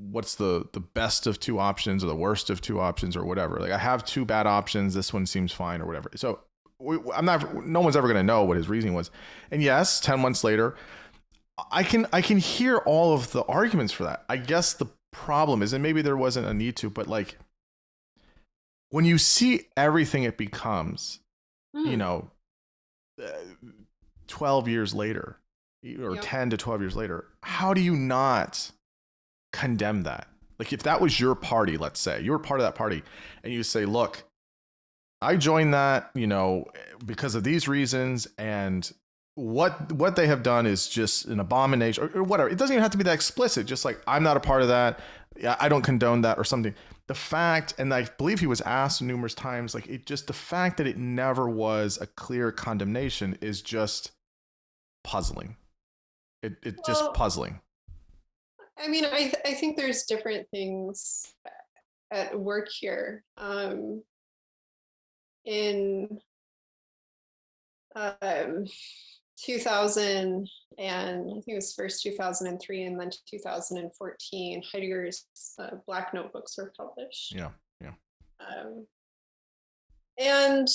what's the best of two options or the worst of two options or whatever. Like, I have two bad options. This one seems fine or whatever. So no one's ever going to know what his reasoning was. And yes, 10 months later, I can hear all of the arguments for that. I guess the problem is, and maybe there wasn't a need to, but like, when you see everything it becomes, 12 years later, or 10 to 12 years later, how do you not condemn that? Like if that was your party, let's say you were part of that party and you say, look, I joined that, you know, because of these reasons, and what they have done is just an abomination or whatever. It doesn't even have to be that explicit. Just like, I'm not a part of that. Yeah, I don't condone that or something. The fact, and I believe he was asked numerous times, like it just, the fact that it never was a clear condemnation is just puzzling. It just Well, puzzling. I mean, I think there's different things at work here. In um, 2000, and I think it was first 2003 and then 2014, Heidegger's Black Notebooks were published. Yeah, yeah. Um, and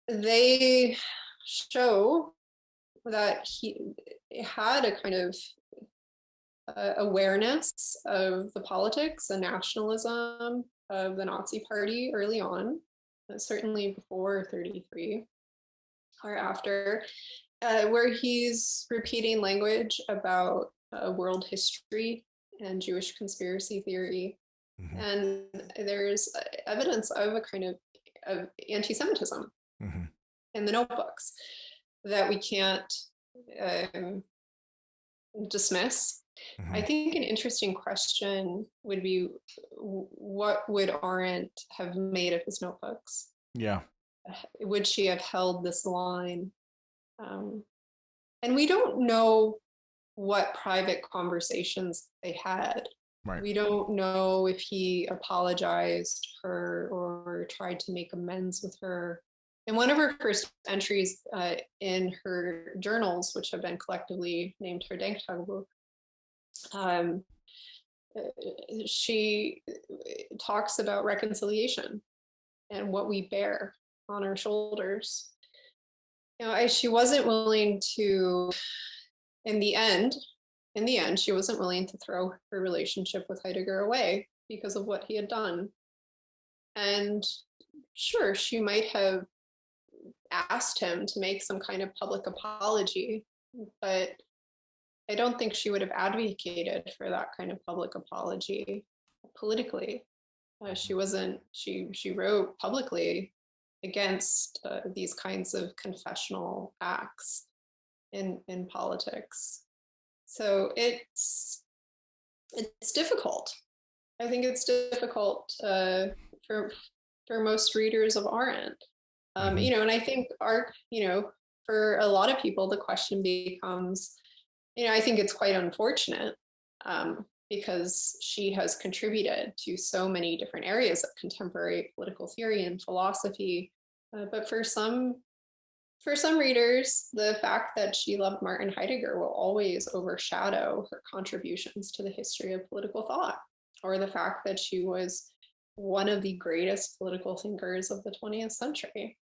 they show that he had a kind of awareness of the politics and nationalism of the Nazi Party early on, certainly before 33 or after, where he's repeating language about world history and Jewish conspiracy theory. Mm-hmm. And there's evidence of a kind of anti-Semitism mm-hmm. in the notebooks that we can't dismiss. Mm-hmm. I think an interesting question would be, what would Arendt have made of his notebooks? Yeah. Would she have held this line? And we don't know what private conversations they had. Right. We don't know if he apologized to her or tried to make amends with her. In one of her first entries in her journals, which have been collectively named her Denktagebuch, she talks about reconciliation and what we bear on our shoulders. You know, she wasn't willing to, in the end, she wasn't willing to throw her relationship with Heidegger away because of what he had done. And sure, she might have asked him to make some kind of public apology, but I don't think she would have advocated for that kind of public apology politically. She wrote publicly against these kinds of confessional acts in politics. So it's difficult. I think it's difficult for most readers of Arendt. You know, and I think for a lot of people, the question becomes, you know, I think it's quite unfortunate because she has contributed to so many different areas of contemporary political theory and philosophy. But for some readers, the fact that she loved Martin Heidegger will always overshadow her contributions to the history of political thought, or the fact that she was one of the greatest political thinkers of the 20th century.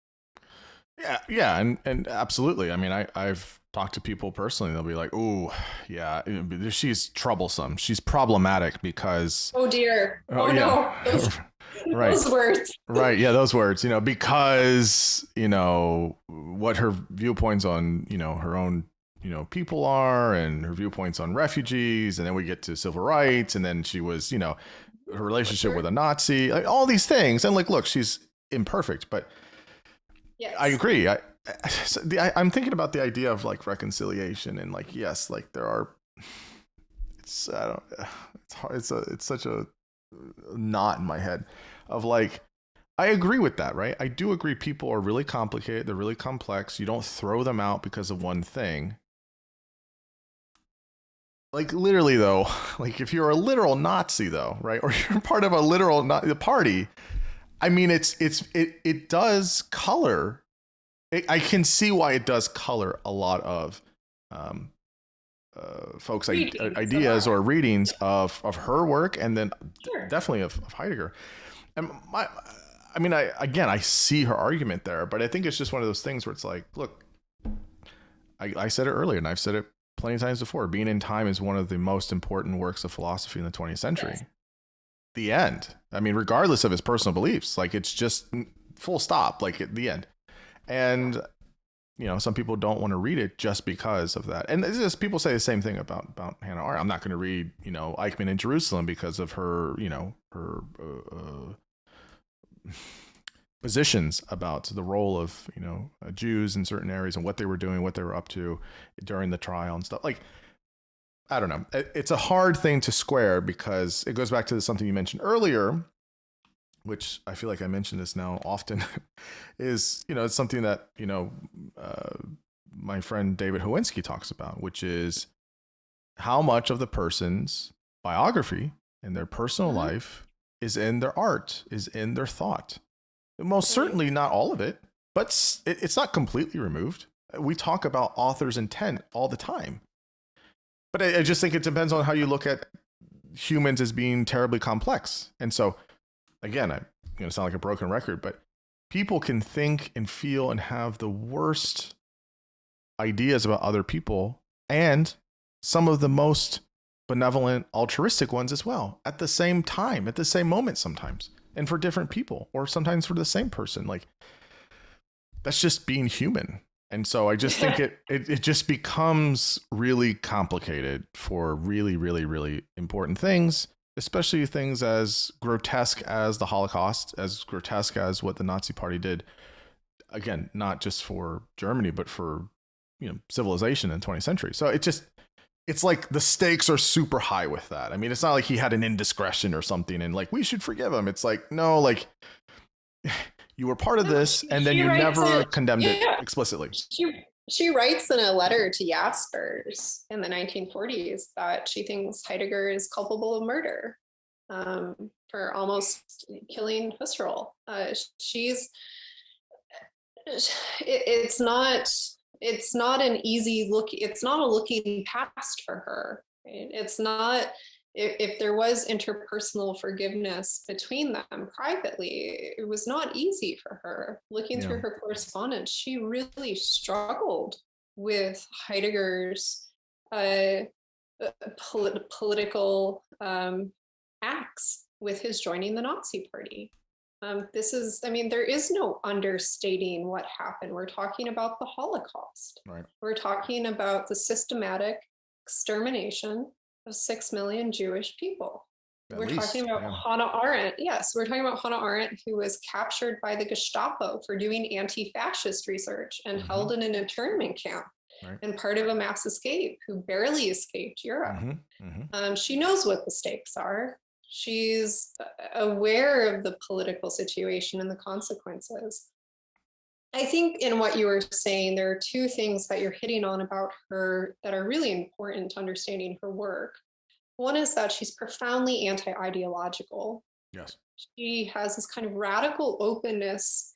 Yeah, and absolutely. I mean, I've talked to people personally. They'll be like, "Oh, yeah, she's troublesome. She's problematic because." Oh dear! Oh no! Right. Those words. Right. Yeah, those words. You know, because what her viewpoints on her own people are, and her viewpoints on refugees, and then we get to civil rights, and then she was her relationship with a Nazi, like, all these things, and like, look, she's imperfect, but. Yes. I agree. I'm thinking about the idea of like reconciliation, and like, yes, like there are. It's hard. It's such a knot in my head of like, I agree with that, right? I do agree. People are really complicated. They're really complex. You don't throw them out because of one thing. Like literally though, like if you're a literal Nazi though, right, or you're part of a literal Nazi party. I mean, it does color. I can see why it does color a lot of folks' ideas or readings of her work, and then definitely of Heidegger. And I see her argument there, but I think it's just one of those things where it's like, look, I said it earlier, and I've said it plenty of times before. Being in Time is one of the most important works of philosophy in the 20th century. Yes. The end. I mean, regardless of his personal beliefs, like it's just full stop, like at the end. And some people don't want to read it just because of that. And it's just, people say the same thing about Hannah Arendt. I'm not going to read, Eichmann in Jerusalem because of her, her positions about the role of, Jews in certain areas and what they were doing, what they were up to during the trial and stuff. Like, I don't know. It's a hard thing to square because it goes back to something you mentioned earlier, which I feel like I mention this now often, is, it's something that, my friend David Howinski talks about, which is how much of the person's biography and their personal life is in their art, is in their thought. Most certainly not all of it, but it's not completely removed. We talk about author's intent all the time. But I just think it depends on how you look at humans as being terribly complex. And so, again, I'm going to sound like a broken record, but people can think and feel and have the worst ideas about other people and some of the most benevolent, altruistic ones as well at the same time, at the same moment sometimes, and for different people, or sometimes for the same person. Like, that's just being human. And so I just think it just becomes really complicated for really, really, really important things, especially things as grotesque as the Holocaust, as grotesque as what the Nazi Party did. Again, not just for Germany, but for, civilization in the 20th century. So it's like the stakes are super high with that. I mean, it's not like he had an indiscretion or something and like, we should forgive him. It's like, no, like, you were part of this, and then you never condemned it explicitly. She writes in a letter to Jaspers in the 1940s that she thinks Heidegger is culpable of murder for almost killing Husserl. It's not an easy look. It's not a looking past for her. Right? It's not. If there was interpersonal forgiveness between them privately, it was not easy for her. Looking through her correspondence, she really struggled with Heidegger's political acts with his joining the Nazi Party. There is no understating what happened. We're talking about the Holocaust. Right. We're talking about the systematic extermination of 6 million Jewish people. We're talking about Hannah Arendt. Yes, we're talking about Hannah Arendt, who was captured by the Gestapo for doing anti-fascist research and held in an internment camp and part of a mass escape, who barely escaped Europe. She knows what the stakes are. She's aware of the political situation and the consequences. I think in what you were saying, there are two things that you're hitting on about her that are really important to understanding her work. One is that she's profoundly anti-ideological. Yes. She has this kind of radical openness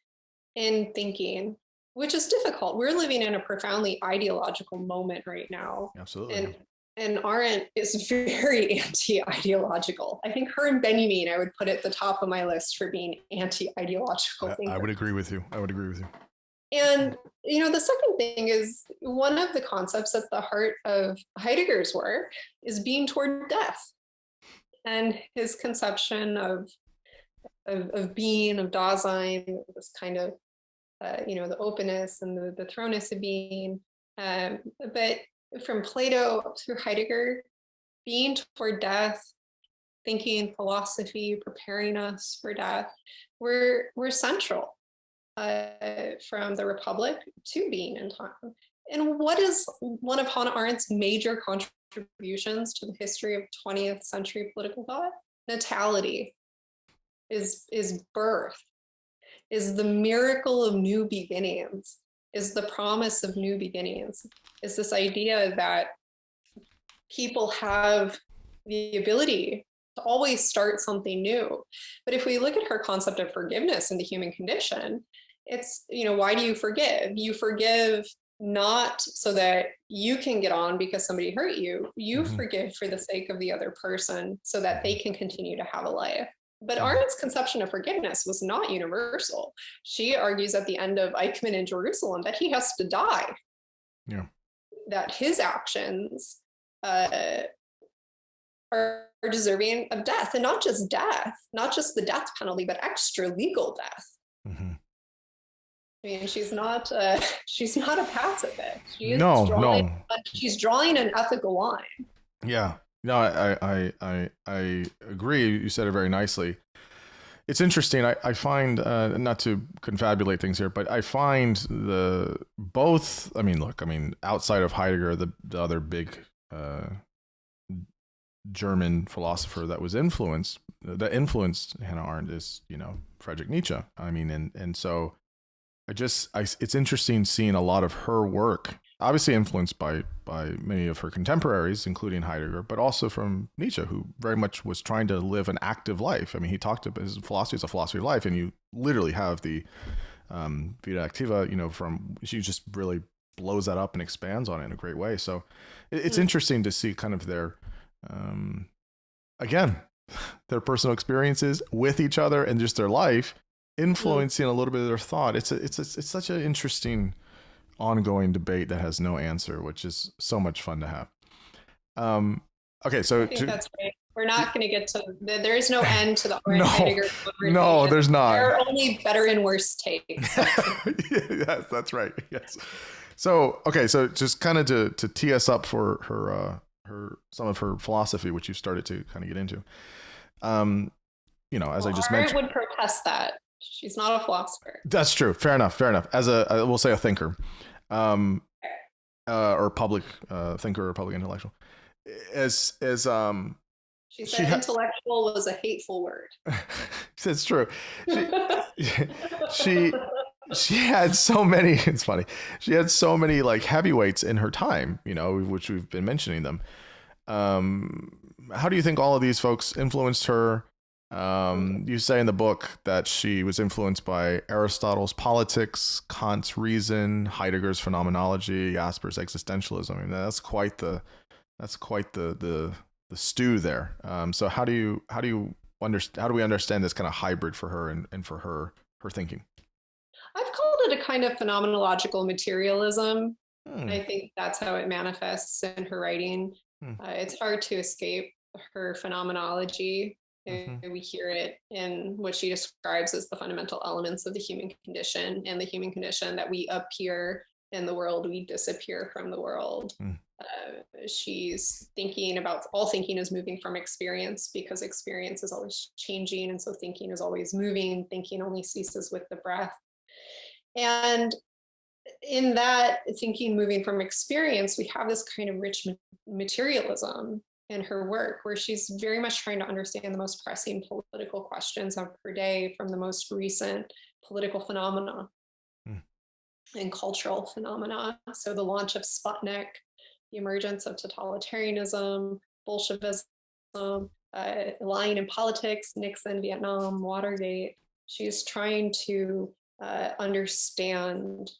in thinking, which is difficult. We're living in a profoundly ideological moment right now. Absolutely. And Arendt is very anti-ideological. I think her and Benjamin, I would put at the top of my list for being anti-ideological. I would agree with you. And, the second thing is, one of the concepts at the heart of Heidegger's work is being toward death. And his conception of being, of Dasein, this kind of, the openness and the thrownness of being. But from Plato up through Heidegger, being toward death, thinking, philosophy, preparing us for death, we're central. From the Republic to being in time. And what is one of Hannah Arendt's major contributions to the history of 20th century political thought? Natality is birth, is the miracle of new beginnings, is the promise of new beginnings, is this idea that people have the ability to always start something new. But if we look at her concept of forgiveness in the human condition, it's, why do you forgive? You forgive not so that you can get on because somebody hurt you. You forgive for the sake of the other person so that they can continue to have a life. But Arendt's conception of forgiveness was not universal. She argues at the end of Eichmann in Jerusalem that he has to die. Yeah. That his actions are deserving of death, and not just death, not just the death penalty, but extra legal death. I mean, she's not a pacifist. No, no. She's drawing an ethical line. Yeah. No, I agree. You said it very nicely. It's interesting. I find, not to confabulate things here, but I find both. I mean, look. I mean, outside of Heidegger, the other big German philosopher that influenced Hannah Arendt is, Friedrich Nietzsche. I mean, and so it's interesting seeing a lot of her work, obviously influenced by many of her contemporaries, including Heidegger, but also from Nietzsche, who very much was trying to live an active life. I mean, he talked about his philosophy as a philosophy of life, and you literally have the Vita Activa, she just really blows that up and expands on it in a great way. So it's interesting to see kind of their, again, their personal experiences with each other and just their life influencing a little bit of their thought. It's such an interesting ongoing debate that has no answer, which is so much fun to have. Okay, so I think that's great. We're not going to get to there is no end to the no, Heidegger conversation. No, there's not. There are only better and worse takes. Yes, that's right. Yes. So okay, so just kind of to tee us up for her some of her philosophy, which you started to kind of get into. As I just mentioned, I would protest that. She's not a philosopher. That's true. Fair enough. As we'll say a thinker, or public thinker or public intellectual. She said intellectual was a hateful word. It's true. She had so many. It's funny. She had so many like heavyweights in her time, which we've been mentioning them. How do you think all of these folks influenced her? You say in the book that she was influenced by Aristotle's Politics, Kant's Reason, Heidegger's Phenomenology, Jasper's Existentialism. I mean, that's quite the stew there. So how do we understand this kind of hybrid for her and for her thinking? I've called it a kind of phenomenological materialism. I think that's how it manifests in her writing. It's hard to escape her phenomenology. We hear it in what she describes as the fundamental elements of the human condition, and the human condition that we appear in the world, we disappear from the world. She's thinking about all thinking is moving from experience, because experience is always changing. And so thinking is always moving. Thinking only ceases with the breath. And in that thinking moving from experience, we have this kind of rich materialism in her work, where she's very much trying to understand the most pressing political questions of her day from the most recent political phenomena and cultural phenomena. So the launch of Sputnik, the emergence of totalitarianism, Bolshevism, lying in politics, Nixon, Vietnam, Watergate. She's trying to understand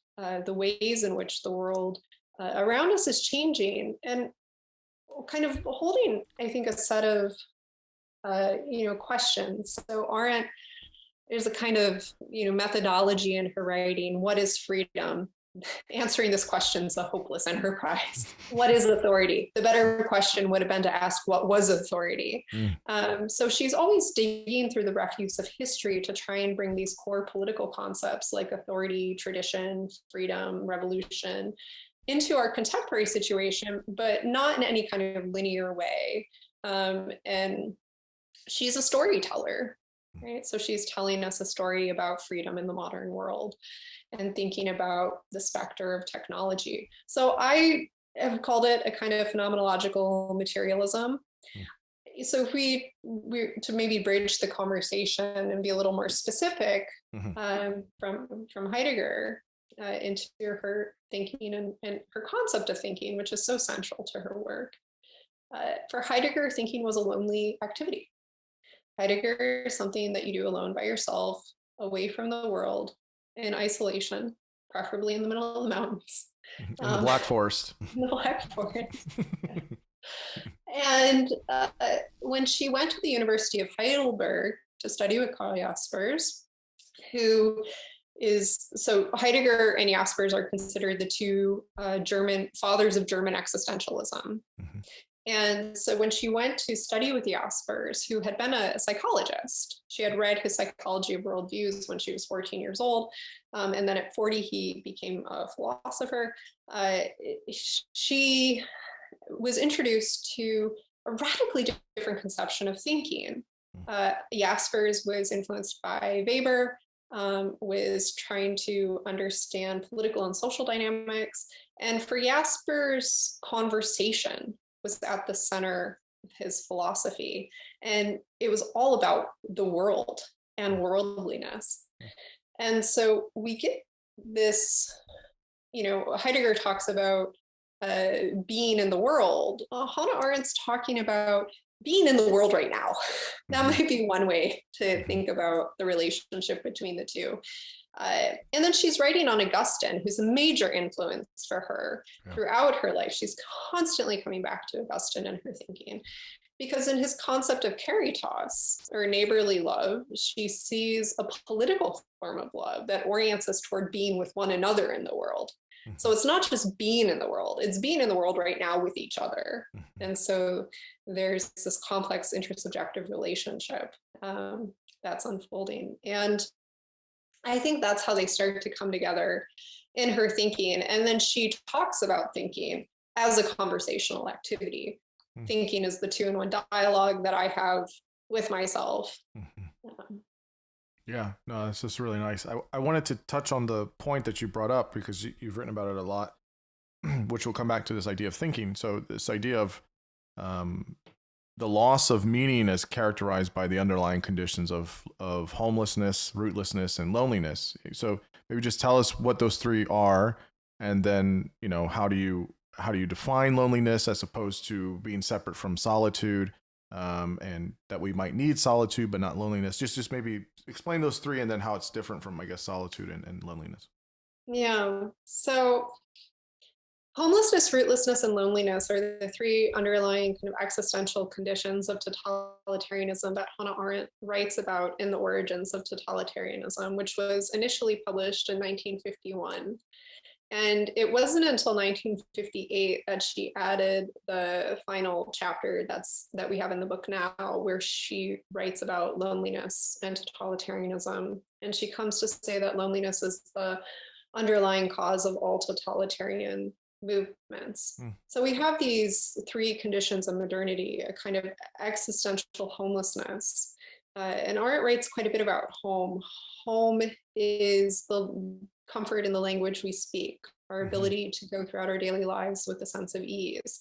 the ways in which the world around us is changing, and kind of holding, I think, a set of questions. So Arendt, there's a kind of methodology in her writing. What is freedom? Answering this question is a hopeless enterprise. What is authority? The better question would have been to ask, what was authority? So she's always digging through the refuse of history to try and bring these core political concepts like authority, tradition, freedom, revolution into our contemporary situation, but not in any kind of linear way. And she's a storyteller, right? So she's telling us a story about freedom in the modern world and thinking about the specter of technology. So I have called it a kind of phenomenological materialism. So if we to maybe bridge the conversation and be a little more specific, from Heidegger into her thinking and her concept of thinking, which is so central to her work. For Heidegger, thinking was a lonely activity. Heidegger is something that you do alone by yourself, away from the world, in isolation, preferably in the middle of the mountains. In the Black Forest. In the Black Forest. And when she went to the University of Heidelberg to study with Karl Jaspers, so Heidegger and Jaspers are considered the two German fathers of German existentialism. And so when she went to study with Jaspers, who had been a psychologist, she had read his Psychology of Worldviews when she was 14 years old. And then at 40, he became a philosopher. She was introduced to a radically different conception of thinking. Jaspers was influenced by Weber, was trying to understand political and social dynamics. And for Jaspers, conversation was at the center of his philosophy. And it was all about the world and worldliness. And so we get this, Heidegger talks about being in the world. Hannah Arendt's talking about being in the world right now. That might be one way to think about the relationship between the two. And then she's writing on Augustine, who's a major influence for her throughout her life. She's constantly coming back to Augustine in her thinking, because in his concept of caritas, or neighborly love, she sees a political form of love that orients us toward being with one another in the world. So it's not just being in the world, it's being in the world right now with each other. And so there's this complex intersubjective relationship that's unfolding. And I think that's how they start to come together in her thinking. And then she talks about thinking as a conversational activity. Thinking is the 2-in-1 dialogue that I have with myself. Yeah, no, this is really nice. I wanted to touch on the point that you brought up, because you've written about it a lot, which will come back to this idea of thinking. So this idea of the loss of meaning as characterized by the underlying conditions of homelessness, rootlessness, and loneliness. So maybe just tell us what those three are, and then, how do you define loneliness as opposed to being separate from solitude, and that we might need solitude but not loneliness. Just maybe explain those three, and then how it's different from, I guess, solitude and loneliness. Yeah. So homelessness, rootlessness, and loneliness are the three underlying kind of existential conditions of totalitarianism that Hannah Arendt writes about in The Origins of Totalitarianism, which was initially published in 1951. And it wasn't until 1958 that she added the final chapter that we have in the book now, where she writes about loneliness and totalitarianism. And she comes to say that loneliness is the underlying cause of all totalitarian movements. So we have these three conditions of modernity: a kind of existential homelessness. And Arendt writes quite a bit about home. Home is the comfort in the language we speak, our ability to go throughout our daily lives with a sense of ease,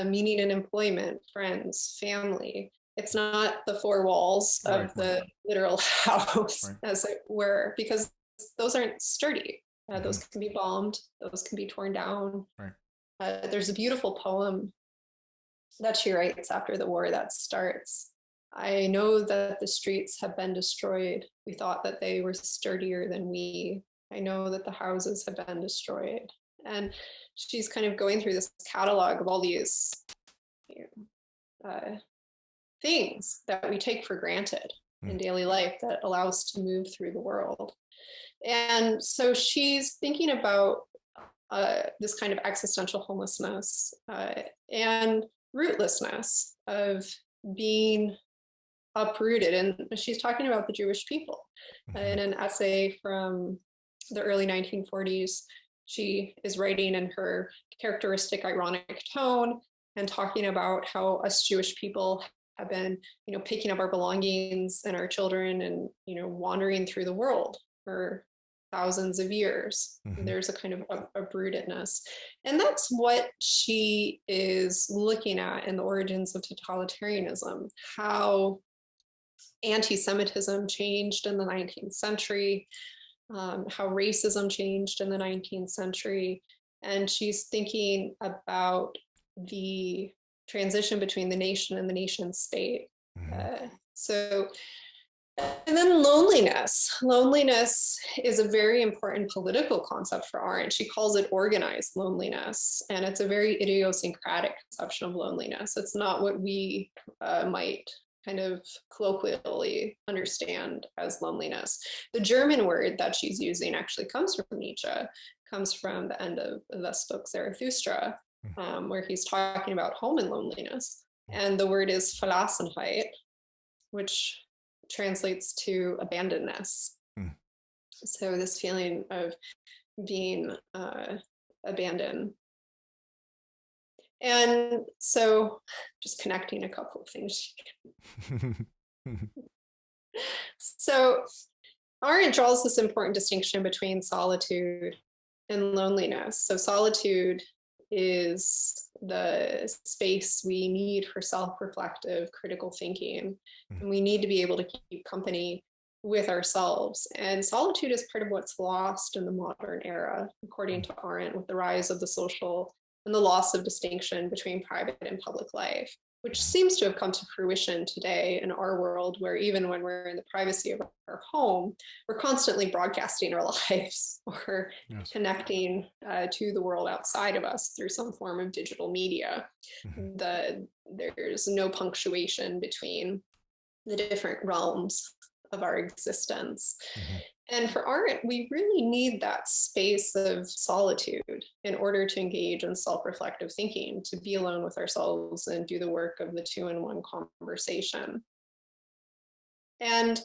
meaning in employment, friends, family. It's not the four walls of the literal house, as it were, because those aren't sturdy. Those can be bombed, those can be torn down. There's a beautiful poem that she writes after the war that starts, "I know that the streets have been destroyed. We thought that they were sturdier than we. I know that the houses have been destroyed." And she's kind of going through this catalog of all these things that we take for granted in daily life that allow us to move through the world. And so she's thinking about this kind of existential homelessness and rootlessness of being uprooted. And she's talking about the Jewish people. In an essay from the early 1940s, she is writing in her characteristic ironic tone and talking about how us Jewish people have been, picking up our belongings and our children and, wandering through the world for thousands of years. There's a kind of uprootedness. And that's what she is looking at in The Origins of Totalitarianism, how anti-Semitism changed in the 19th century, how racism changed in the 19th century. And she's thinking about the transition between the nation and the nation state. And then loneliness. Loneliness is a very important political concept for Arendt. She calls it organized loneliness, and it's a very idiosyncratic conception of loneliness. It's not what we might kind of colloquially understand as loneliness. The German word that she's using actually comes from Nietzsche, comes from the end of the Vestok Zarathustra, where he's talking about home and loneliness. And the word is Verlassenheit, which translates to abandonedness. So this feeling of being abandoned. And so just connecting a couple of things. So Arendt draws this important distinction between solitude and loneliness. So solitude is the space we need for self-reflective, critical thinking. And we need to be able to keep company with ourselves. And solitude is part of what's lost in the modern era, according to Arendt, with the rise of the social and the loss of distinction between private and public life, which seems to have come to fruition today in our world, where even when we're in the privacy of our home, we're constantly broadcasting our lives or connecting to the world outside of us through some form of digital media. There's no punctuation between the different realms of our existence. And for Arendt, we really need that space of solitude in order to engage in self-reflective thinking, to be alone with ourselves and do the work of the two-in-one conversation. And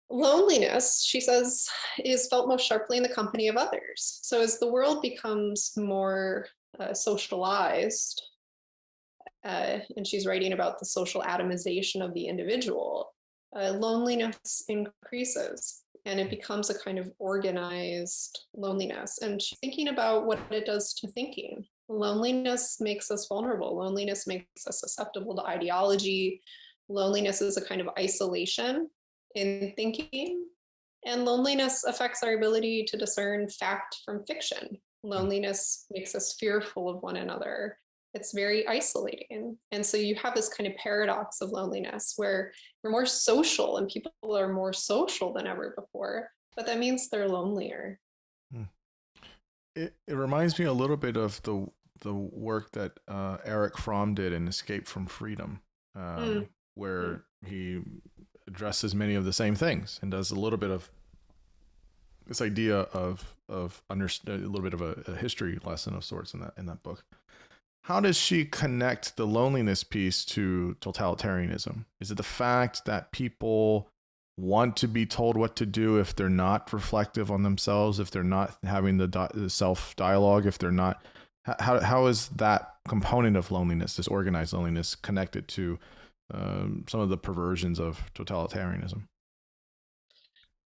loneliness, she says, is felt most sharply in the company of others. So as the world becomes more socialized, and she's writing about the social atomization of the individual, loneliness increases. And it becomes a kind of organized loneliness. And she's thinking about what it does to thinking. Loneliness makes us vulnerable. Loneliness makes us susceptible to ideology. Loneliness is a kind of isolation in thinking. And loneliness affects our ability to discern fact from fiction. Loneliness makes us fearful of one another. It's very isolating. And so you have this kind of paradox of loneliness where we're more social and people are more social than ever before, but that means they're lonelier. It reminds me a little bit of the work that Erich Fromm did in Escape from Freedom, where he addresses many of the same things and does a little bit of this idea of a little bit of a history lesson of sorts in that book. How does she connect the loneliness piece to totalitarianism? Is it the fact that people want to be told what to do if they're not reflective on themselves, if they're not having the self-dialogue, if they're not... How is that component of loneliness, this organized loneliness, connected to some of the perversions of totalitarianism?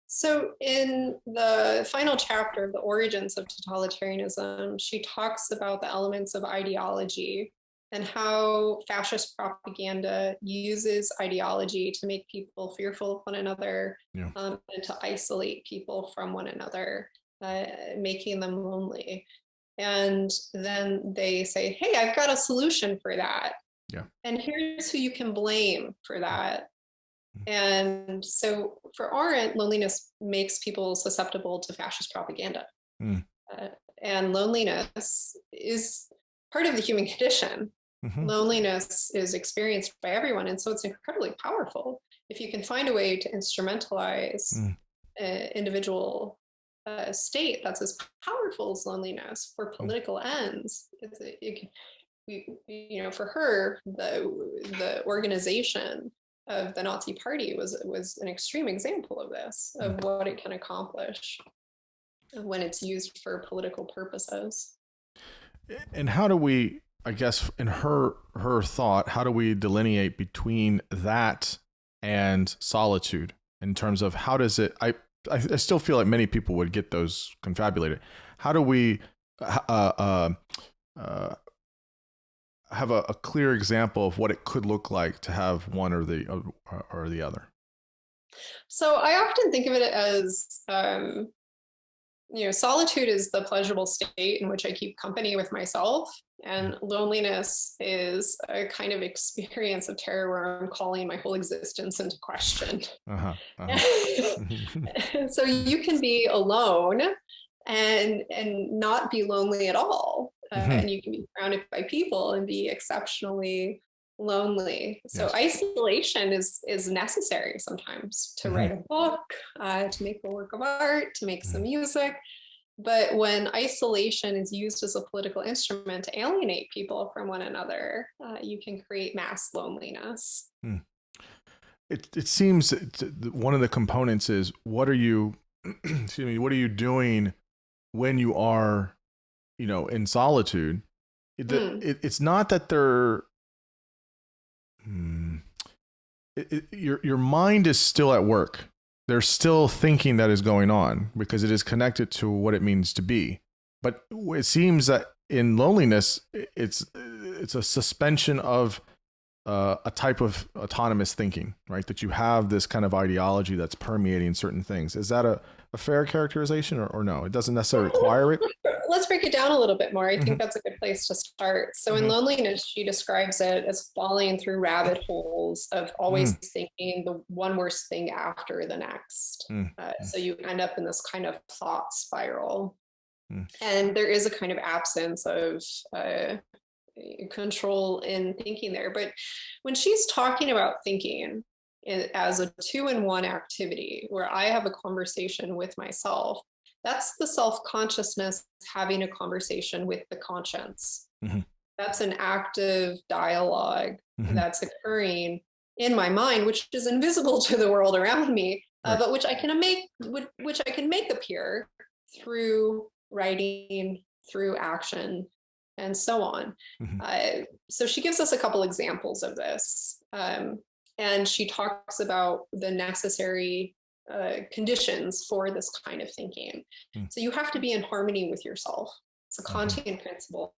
So in the final chapter of The Origins of Totalitarianism, she talks about the elements of ideology and how fascist propaganda uses ideology to make people fearful of one another, and to isolate people from one another, making them lonely. And then they say, hey, I've got a solution for that. And here's who you can blame for that. And so for Arendt, loneliness makes people susceptible to fascist propaganda. And loneliness is part of the human condition. Loneliness is experienced by everyone. And so it's incredibly powerful. If you can find a way to instrumentalize an individual state that's as powerful as loneliness for political ends, for her, the organization of the Nazi Party was an extreme example of this, of what it can accomplish when it's used for political purposes. And how do we, I guess, in her thought, how do we delineate between that and solitude in terms of how does it? I still feel like many people would get those confabulated. How do we have a clear example of what it could look like to have one or the other? So I often think of it as, solitude is the pleasurable state in which I keep company with myself, and loneliness is a kind of experience of terror where I'm calling my whole existence into question. So you can be alone and not be lonely at all. And you can be surrounded by people and be exceptionally lonely. So isolation is necessary sometimes to write a book, to make a work of art, to make some music. But when isolation is used as a political instrument to alienate people from one another, you can create mass loneliness. Hmm. It seems one of the components is, what are you, excuse me, what are you doing when you are, in solitude? It's not that they're, your mind is still at work. There's still thinking that is going on because it is connected to what it means to be. But it seems that in loneliness, it's a suspension of a type of autonomous thinking, right? That you have this kind of ideology that's permeating certain things. Is that a fair characterization, or no? It doesn't necessarily require it. Let's break it down a little bit more. I think that's a good place to start. So in loneliness, she describes it as falling through rabbit holes of always thinking the one worse thing after the next. So you end up in this kind of thought spiral. And there is a kind of absence of control in thinking there. But when she's talking about thinking as a 2-in-1 activity, where I have a conversation with myself, that's the self-consciousness having a conversation with the conscience. That's an active dialogue that's occurring in my mind, which is invisible to the world around me, but which I can make appear through writing, through action, and so on. So she gives us a couple examples of this. And she talks about the necessary conditions for this kind of thinking. So you have to be in harmony with yourself. It's a Kantian principle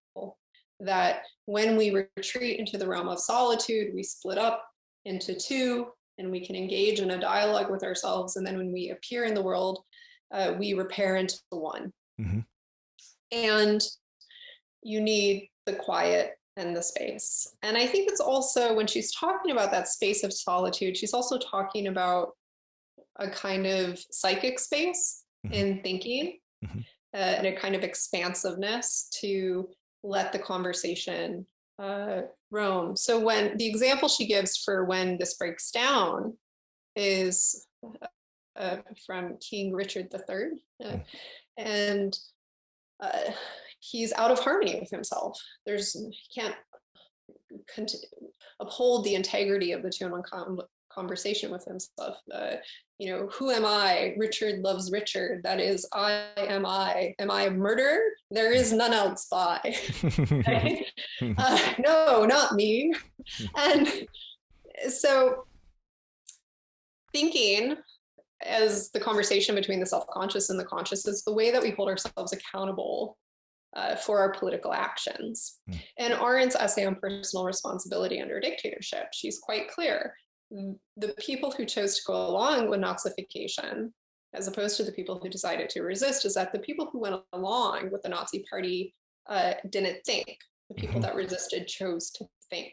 that when we retreat into the realm of solitude, we split up into two and we can engage in a dialogue with ourselves. And then when we appear in the world, we repair into one. And you need the quiet and the space. And I think it's also, when she's talking about that space of solitude, she's also talking about a kind of psychic space in thinking and a kind of expansiveness to let the conversation roam. So when the example she gives for when this breaks down is from King Richard III. And he's out of harmony with himself. He can't uphold the integrity of the 2-in-1 conversation with himself. Who am I? Richard loves Richard. That is, I am I. Am I a murderer? There is none else by. No, not me. And so thinking as the conversation between the self-conscious and the conscious is the way that we hold ourselves accountable for our political actions. In Arendt's essay on personal responsibility under dictatorship, she's quite clear. The people who chose to go along with Nazification, as opposed to the people who decided to resist, is that the people who went along with the Nazi party didn't think. The people that resisted chose to think.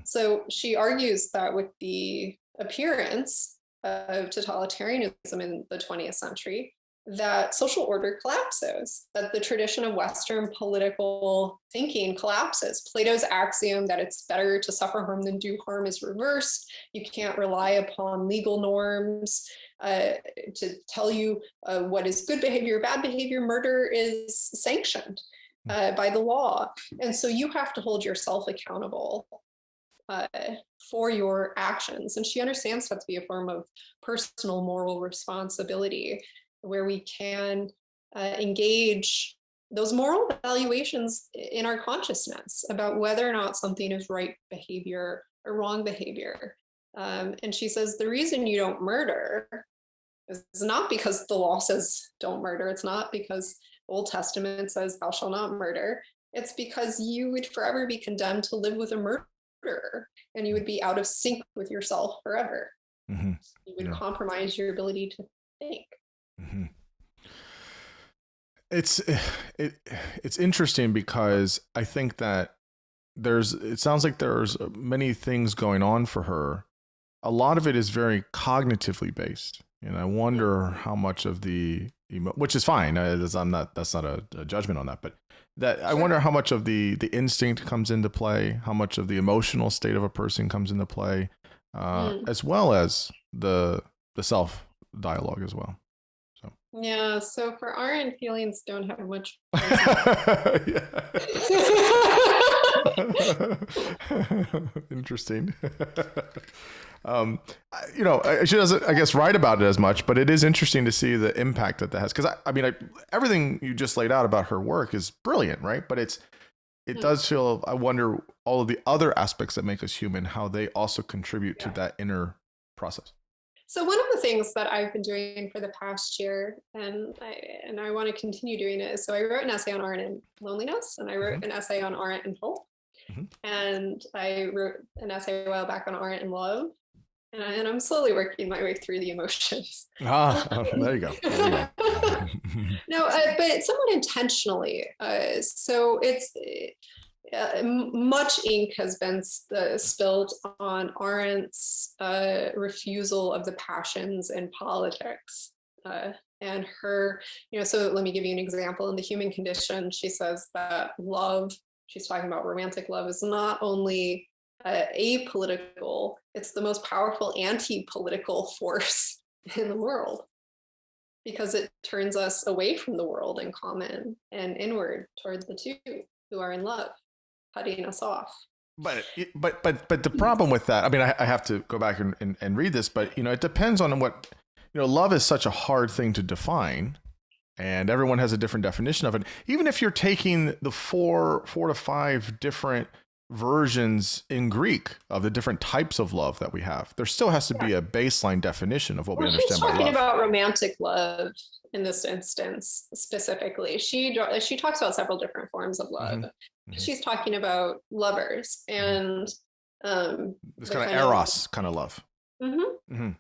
So she argues that with the appearance of totalitarianism in the 20th century, that social order collapses, that the tradition of Western political thinking collapses. Plato's axiom that it's better to suffer harm than do harm is reversed. You can't rely upon legal norms to tell you what is good behavior, bad behavior. Murder is sanctioned by the law. And so you have to hold yourself accountable for your actions. And she understands that to be a form of personal moral responsibility, where we can engage those moral evaluations in our consciousness about whether or not something is right behavior or wrong behavior. And she says the reason you don't murder is not because the law says don't murder. It's not because the Old Testament says thou shalt not murder. It's because you would forever be condemned to live with a murderer, and you would be out of sync with yourself forever. You would compromise your ability to think. It's interesting because I think that it sounds like there's many things going on for her. A lot of it is very cognitively based, and I wonder how much of which is fine. That's not a judgment on that, but I wonder how much of the instinct comes into play, how much of the emotional state of a person comes into play, as well as the self dialogue as well. Yeah, so for Arendt, feelings don't have much. Interesting. She doesn't, I guess, write about it as much, but it is interesting to see the impact that has. Because everything you just laid out about her work is brilliant, right? But it does feel, I wonder, all of the other aspects that make us human, how they also contribute to that inner process. So one of the things that I've been doing for the past year, and I want to continue doing it, is so I wrote an essay on Arendt and loneliness, and I wrote an essay on Arendt and hope, and I wrote an essay a while back on Arendt and love, and I'm slowly working my way through the emotions. There you go. No, but somewhat intentionally. So it's much ink has been spilled on Arendt's refusal of the passions in politics. And her, so let me give you an example. In The Human Condition, she says that love, she's talking about romantic love, is not only apolitical, it's the most powerful anti-political force in the world, because it turns us away from the world in common and inward towards the two who are in love, cutting us off. But the problem with that, I mean, I have to go back and read this, but it depends on what, love is such a hard thing to define, and everyone has a different definition of it. Even if you're taking the four to five different versions in Greek of the different types of love that we have, there still has to be a baseline definition of what we understand by love. She's talking about romantic love in this instance specifically. She talks about several different forms of love. She's talking about lovers and this kind of eros kind of love.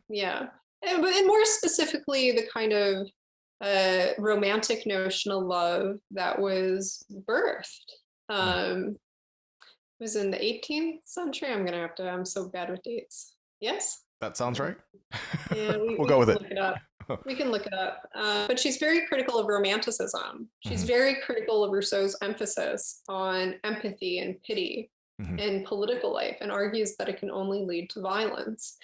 Yeah, and more specifically, the kind of romantic notional love that was birthed. It was in the 18th century. I'm so bad with dates. Yes? That sounds right. Yeah, we'll go with it. Look it up. We can look it up. But she's very critical of romanticism. She's very critical of Rousseau's emphasis on empathy and pity in political life, and argues that it can only lead to violence.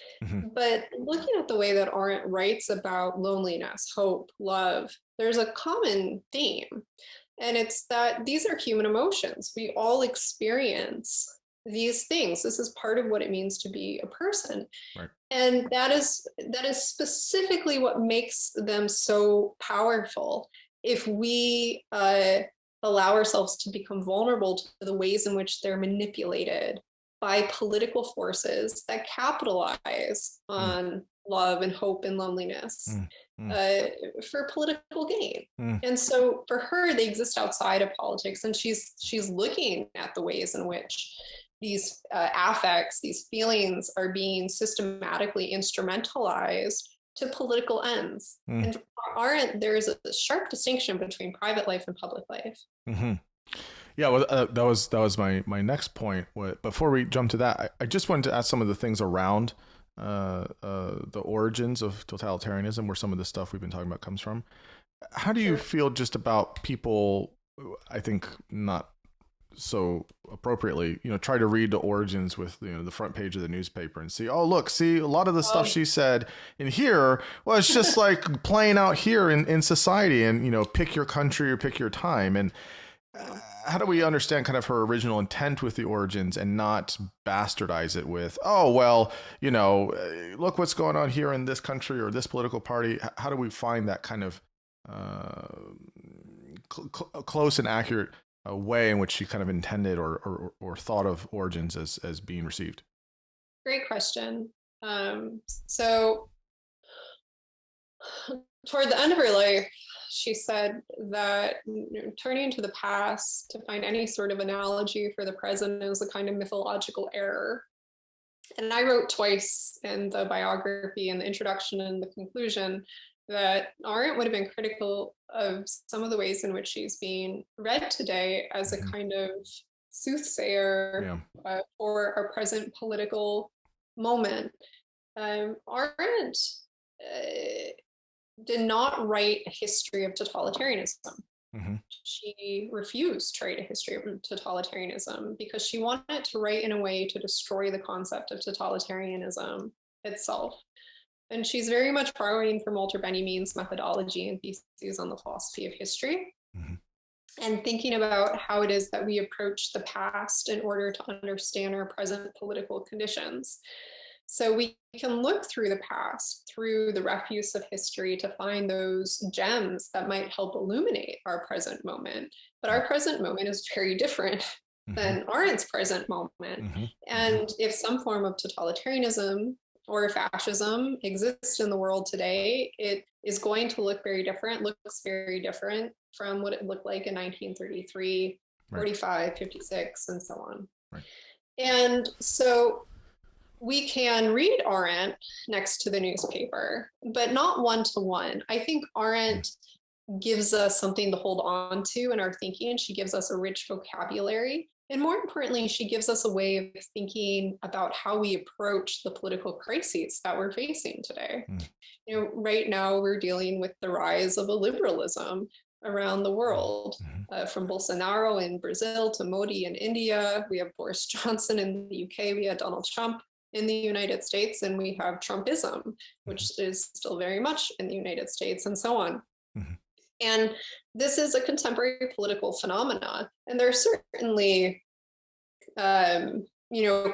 But looking at the way that Arendt writes about loneliness, hope, love, there's a common theme. And it's that these are human emotions. We all experience these things. This is part of what it means to be a person. Right. And that is specifically what makes them so powerful. If we allow ourselves to become vulnerable to the ways in which they're manipulated by political forces that capitalize on love and hope and loneliness for political gain. And so for her, they exist outside of politics, and she's looking at the ways in which these affects, these feelings, are being systematically instrumentalized to political ends. And for Arendt, there is a sharp distinction between private life and public life. Yeah, well, that was my next point. Before we jump to that, I just wanted to ask some of the things around the origins of totalitarianism, where some of the stuff we've been talking about comes from. How do you feel just about people, I think not so appropriately, try to read the origins with the front page of the newspaper and see, a lot of the stuff she said in here, well, it's just like playing out here in society, and pick your country or pick your time. And how do we understand kind of her original intent with the origins and not bastardize it with, look what's going on here in this country or this political party? How do we find that kind of close and accurate way in which she kind of intended or thought of origins as being received? Great question. So toward the end of her life, she said that turning to the past to find any sort of analogy for the present is a kind of mythological error. And I wrote twice in the biography, in the introduction and the conclusion, that Arendt would have been critical of some of the ways in which she's being read today as a kind of soothsayer for our present political moment. Arendt did not write a history of totalitarianism. She refused to write a history of totalitarianism because she wanted to write in a way to destroy the concept of totalitarianism itself. And she's very much borrowing from Walter Benjamin's methodology and theses on the philosophy of history, and thinking about how it is that we approach the past in order to understand our present political conditions. So we can look through the past, through the refuse of history, to find those gems that might help illuminate our present moment. But our present moment is very different than Arendt's present moment. And if some form of totalitarianism or fascism exists in the world today, it is going to look very different, looks very different from what it looked like in 1933, 45, 56, and so on. And so we can read Arendt next to the newspaper, but not one-to-one. I think Arendt gives us something to hold on to in our thinking. She gives us a rich vocabulary. And more importantly, she gives us a way of thinking about how we approach the political crises that we're facing today. You know, right now we're dealing with the rise of a liberalism around the world, from Bolsonaro in Brazil to Modi in India. We have Boris Johnson in the UK. We have Donald Trump in the United States, and we have Trumpism, which is still very much in the United States, and so on. And this is a contemporary political phenomena. And there are certainly,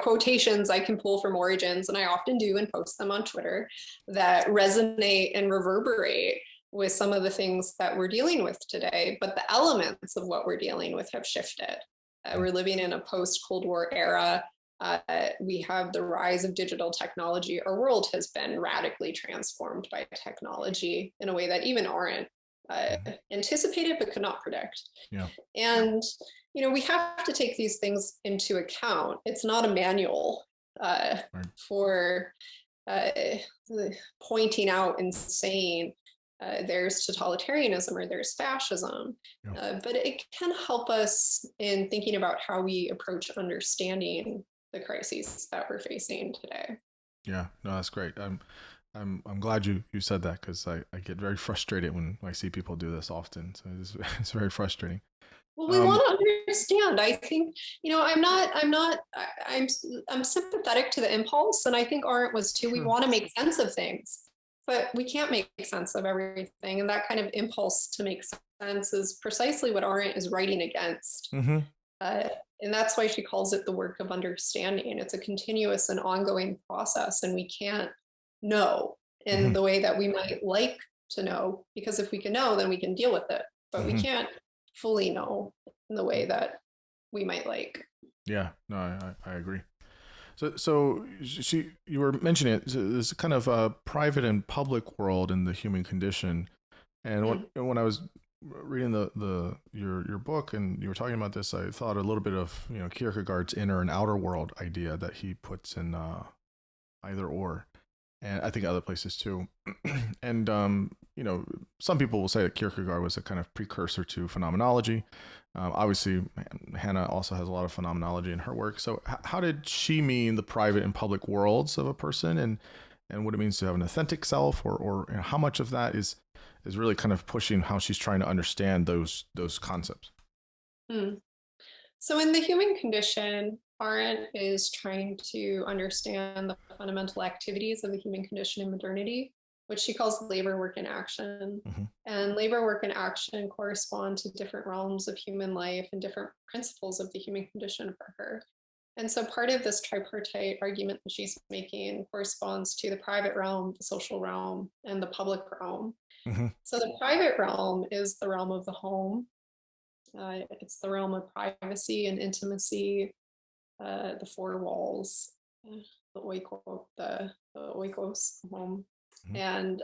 quotations I can pull from Origins, and I often do and post them on Twitter, that resonate and reverberate with some of the things that we're dealing with today. But the elements of what we're dealing with have shifted. We're living in a post-Cold War era. We have the rise of digital technology. Our world has been radically transformed by technology in a way that even Arendt anticipated but could not predict. And we have to take these things into account. It's not a manual for pointing out and saying there's totalitarianism or there's fascism, but it can help us in thinking about how we approach understanding the crises that we're facing today. Yeah, no, that's great. I'm glad you said that, because I get very frustrated when I see people do this often. So it's very frustrating. Well, we want to understand. I think, I'm sympathetic to the impulse, and I think Arendt was too. We want to make sense of things, but we can't make sense of everything. And that kind of impulse to make sense is precisely what Arendt is writing against. And that's why she calls it the work of understanding. It's a continuous and ongoing process, and we can't know in the way that we might like to know, because if we can know, then we can deal with it, but we can't fully know in the way that we might like. Yeah, no, I agree. So you were mentioning it, there's kind of a private and public world in the human condition. And when I was reading your book and you were talking about this, I thought a little bit of Kierkegaard's inner and outer world idea that he puts in either or, and I think other places too. And some people will say that Kierkegaard was a kind of precursor to phenomenology. Obviously, Hannah also has a lot of phenomenology in her work. So how did she mean the private and public worlds of a person, and what it means to have an authentic self, or how much of that is really kind of pushing how she's trying to understand those concepts? So in the human condition, Arendt is trying to understand the fundamental activities of the human condition in modernity, which she calls labor, work, and action. And labor, work, and action correspond to different realms of human life and different principles of the human condition for her. And so part of this tripartite argument that she's making corresponds to the private realm, the social realm, and the public realm. So the private realm is the realm of the home. It's the realm of privacy and intimacy, the four walls, the oikos, home. And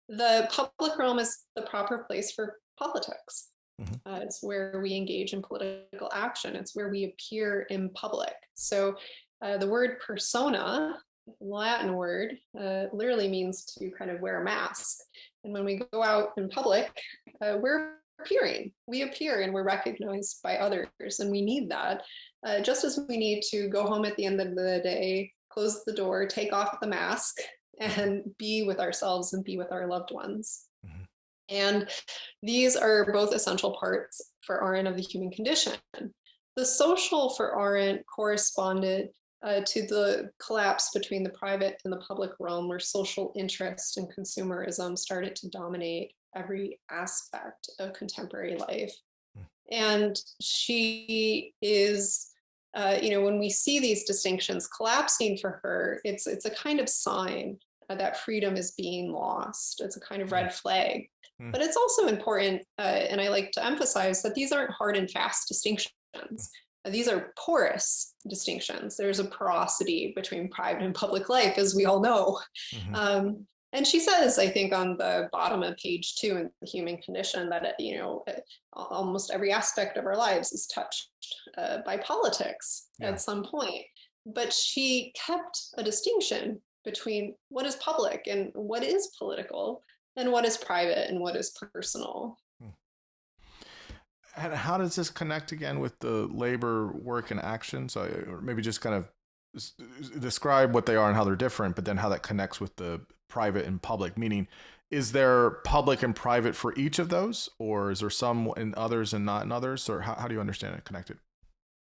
the public realm is the proper place for politics. It's where we engage in political action. It's where we appear in public. So the word persona, Latin word, literally means to kind of wear a mask. And when we go out in public, we're appearing. We appear and we're recognized by others, and we need that. Just as we need to go home at the end of the day, close the door, take off the mask, and be with ourselves and be with our loved ones. And these are both essential parts for Arendt of the human condition. The social for Arendt corresponded to the collapse between the private and the public realm, where social interest and consumerism started to dominate every aspect of contemporary life. And she is, when we see these distinctions collapsing for her, it's a kind of sign that freedom is being lost. It's a kind of red flag. But it's also important, and I like to emphasize that these aren't hard and fast distinctions. These are porous distinctions. There's a porosity between private and public life, as we all know. And she says, I think on the bottom of page 2 in The Human Condition, that, almost every aspect of our lives is touched by politics at some point. But she kept a distinction between what is public and what is political, and what is private and what is personal. And how does this connect again with the labor, work, and action? So or maybe just kind of describe what they are and how they're different, but then how that connects with the private and public, meaning is there public and private for each of those, or is there some in others and not in others, or how do you understand it connected?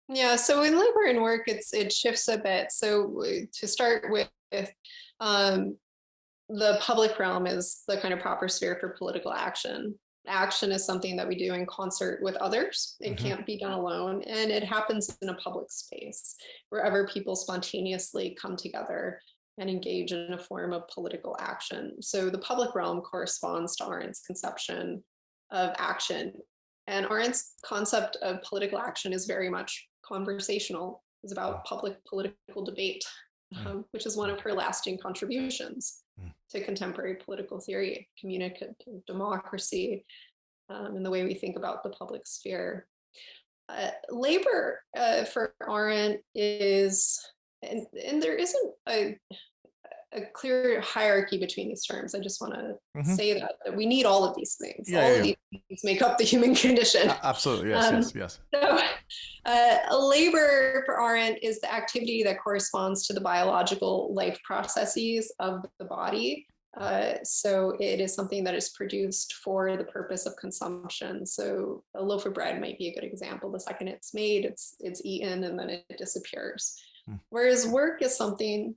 Yeah, so in labor and work, it shifts a bit. So to start with, the public realm is the kind of proper sphere for political action. Action is something that we do in concert with others. It can't be done alone, and it happens in a public space, wherever people spontaneously come together and engage in a form of political action. So the public realm corresponds to Arendt's conception of action. And Arendt's concept of political action is very much conversational. It's about public political debate, which is one of her lasting contributions to contemporary political theory, communicative democracy, and the way we think about the public sphere. Labor for Arendt is, and there isn't a clear hierarchy between these terms. I just want to say that we need all of these things. All of these things make up the human condition. Absolutely, yes. So labor for Arendt is the activity that corresponds to the biological life processes of the body. So it is something that is produced for the purpose of consumption. So a loaf of bread might be a good example. The second it's made, it's eaten, and then it disappears. Whereas work is something,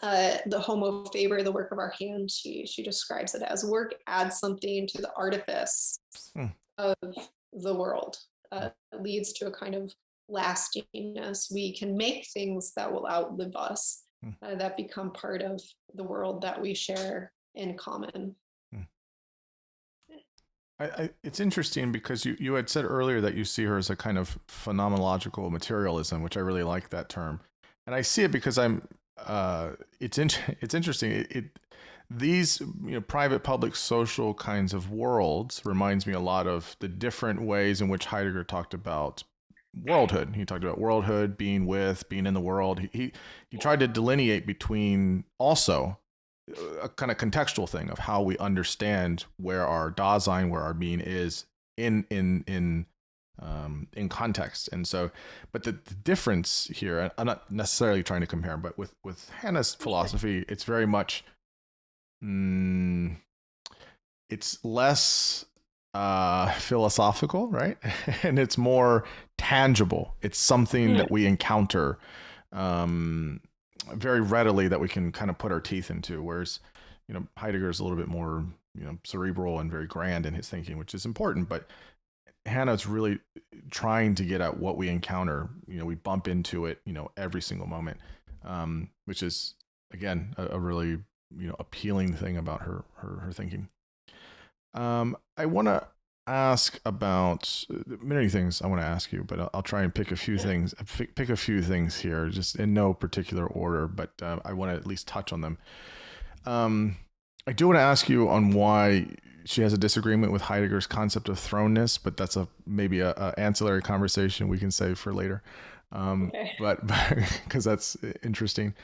the homo faber, the work of our hand, she describes it as work adds something to the artifice of the world. It leads to a kind of lastingness. We can make things that will outlive us, that become part of the world that we share in common. It's interesting because you had said earlier that you see her as a kind of phenomenological materialism, which I really like that term. And I see it because it's interesting. These private, public, social kinds of worlds reminds me a lot of the different ways in which Heidegger talked about worldhood. He talked about worldhood, being in the world. He tried to delineate between also a kind of contextual thing of how we understand where our Dasein, where our being is in context. And so, but the difference here, I'm not necessarily trying to compare, but with Hannah's philosophy, it's very much, it's less philosophical, right? And it's more tangible. It's something that we encounter very readily, that we can kind of put our teeth into. Whereas, Heidegger is a little bit more, cerebral and very grand in his thinking, which is important. But Hannah's really trying to get at what we encounter. We bump into it, every single moment, which is, again, a really, appealing thing about her thinking. I want to ask about many things I want to ask you, but I'll try and pick a few things. Pick a few things here, just in no particular order, but I want to at least touch on them. I do want to ask you on why she has a disagreement with Heidegger's concept of thrownness, but that's maybe a ancillary conversation we can save for later. But because that's interesting.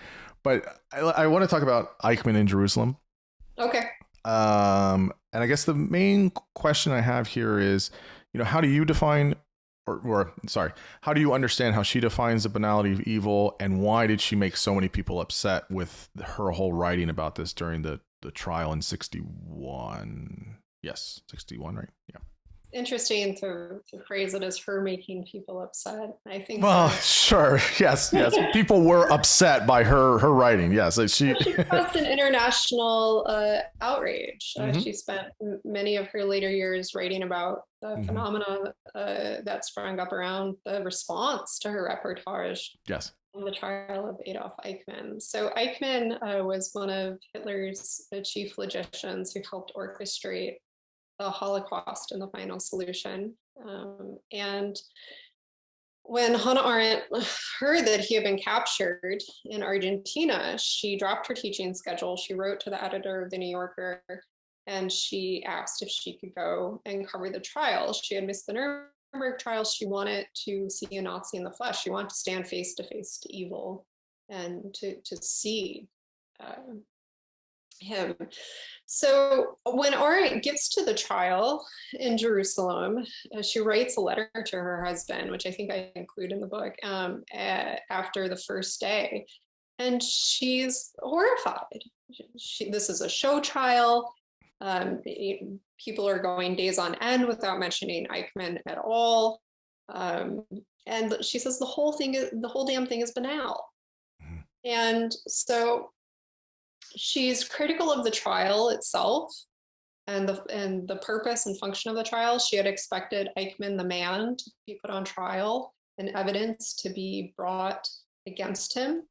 But I want to talk about Eichmann in Jerusalem. Okay. And I guess the main question I have here is, how do you define, how do you understand how she defines the banality of evil, and why did she make so many people upset with her whole writing about this during the trial in 61? Yes, 61, right? Yeah. interesting to phrase it as her making people upset. I think Well, that sure. Yes, yes. People were upset by her writing. Yes, she. she caused an international outrage. Hmm. She spent many of her later years writing about the Hmm. phenomena that sprung up around the response to her reportage Yes. on the trial of Adolf Eichmann. So Eichmann was one of Hitler's chief logicians who helped orchestrate the Holocaust and the final solution. And when Hannah Arendt heard that he had been captured in Argentina, she dropped her teaching schedule. She wrote to the editor of the New Yorker and she asked if she could go and cover the trial. She had missed the Nuremberg trials. She wanted to see a Nazi in the flesh. She wanted to stand face to evil and to see him. So when Arendt gets to the trial in Jerusalem, she writes a letter to her husband, which I think I include in the book, after the first day. And she's horrified. This is a show trial. People are going days on end without mentioning Eichmann at all. And she says the whole damn thing is banal. Mm-hmm. And so she's critical of the trial itself and the purpose and function of the trial. She had expected Eichmann, the man, to be put on trial and evidence to be brought against him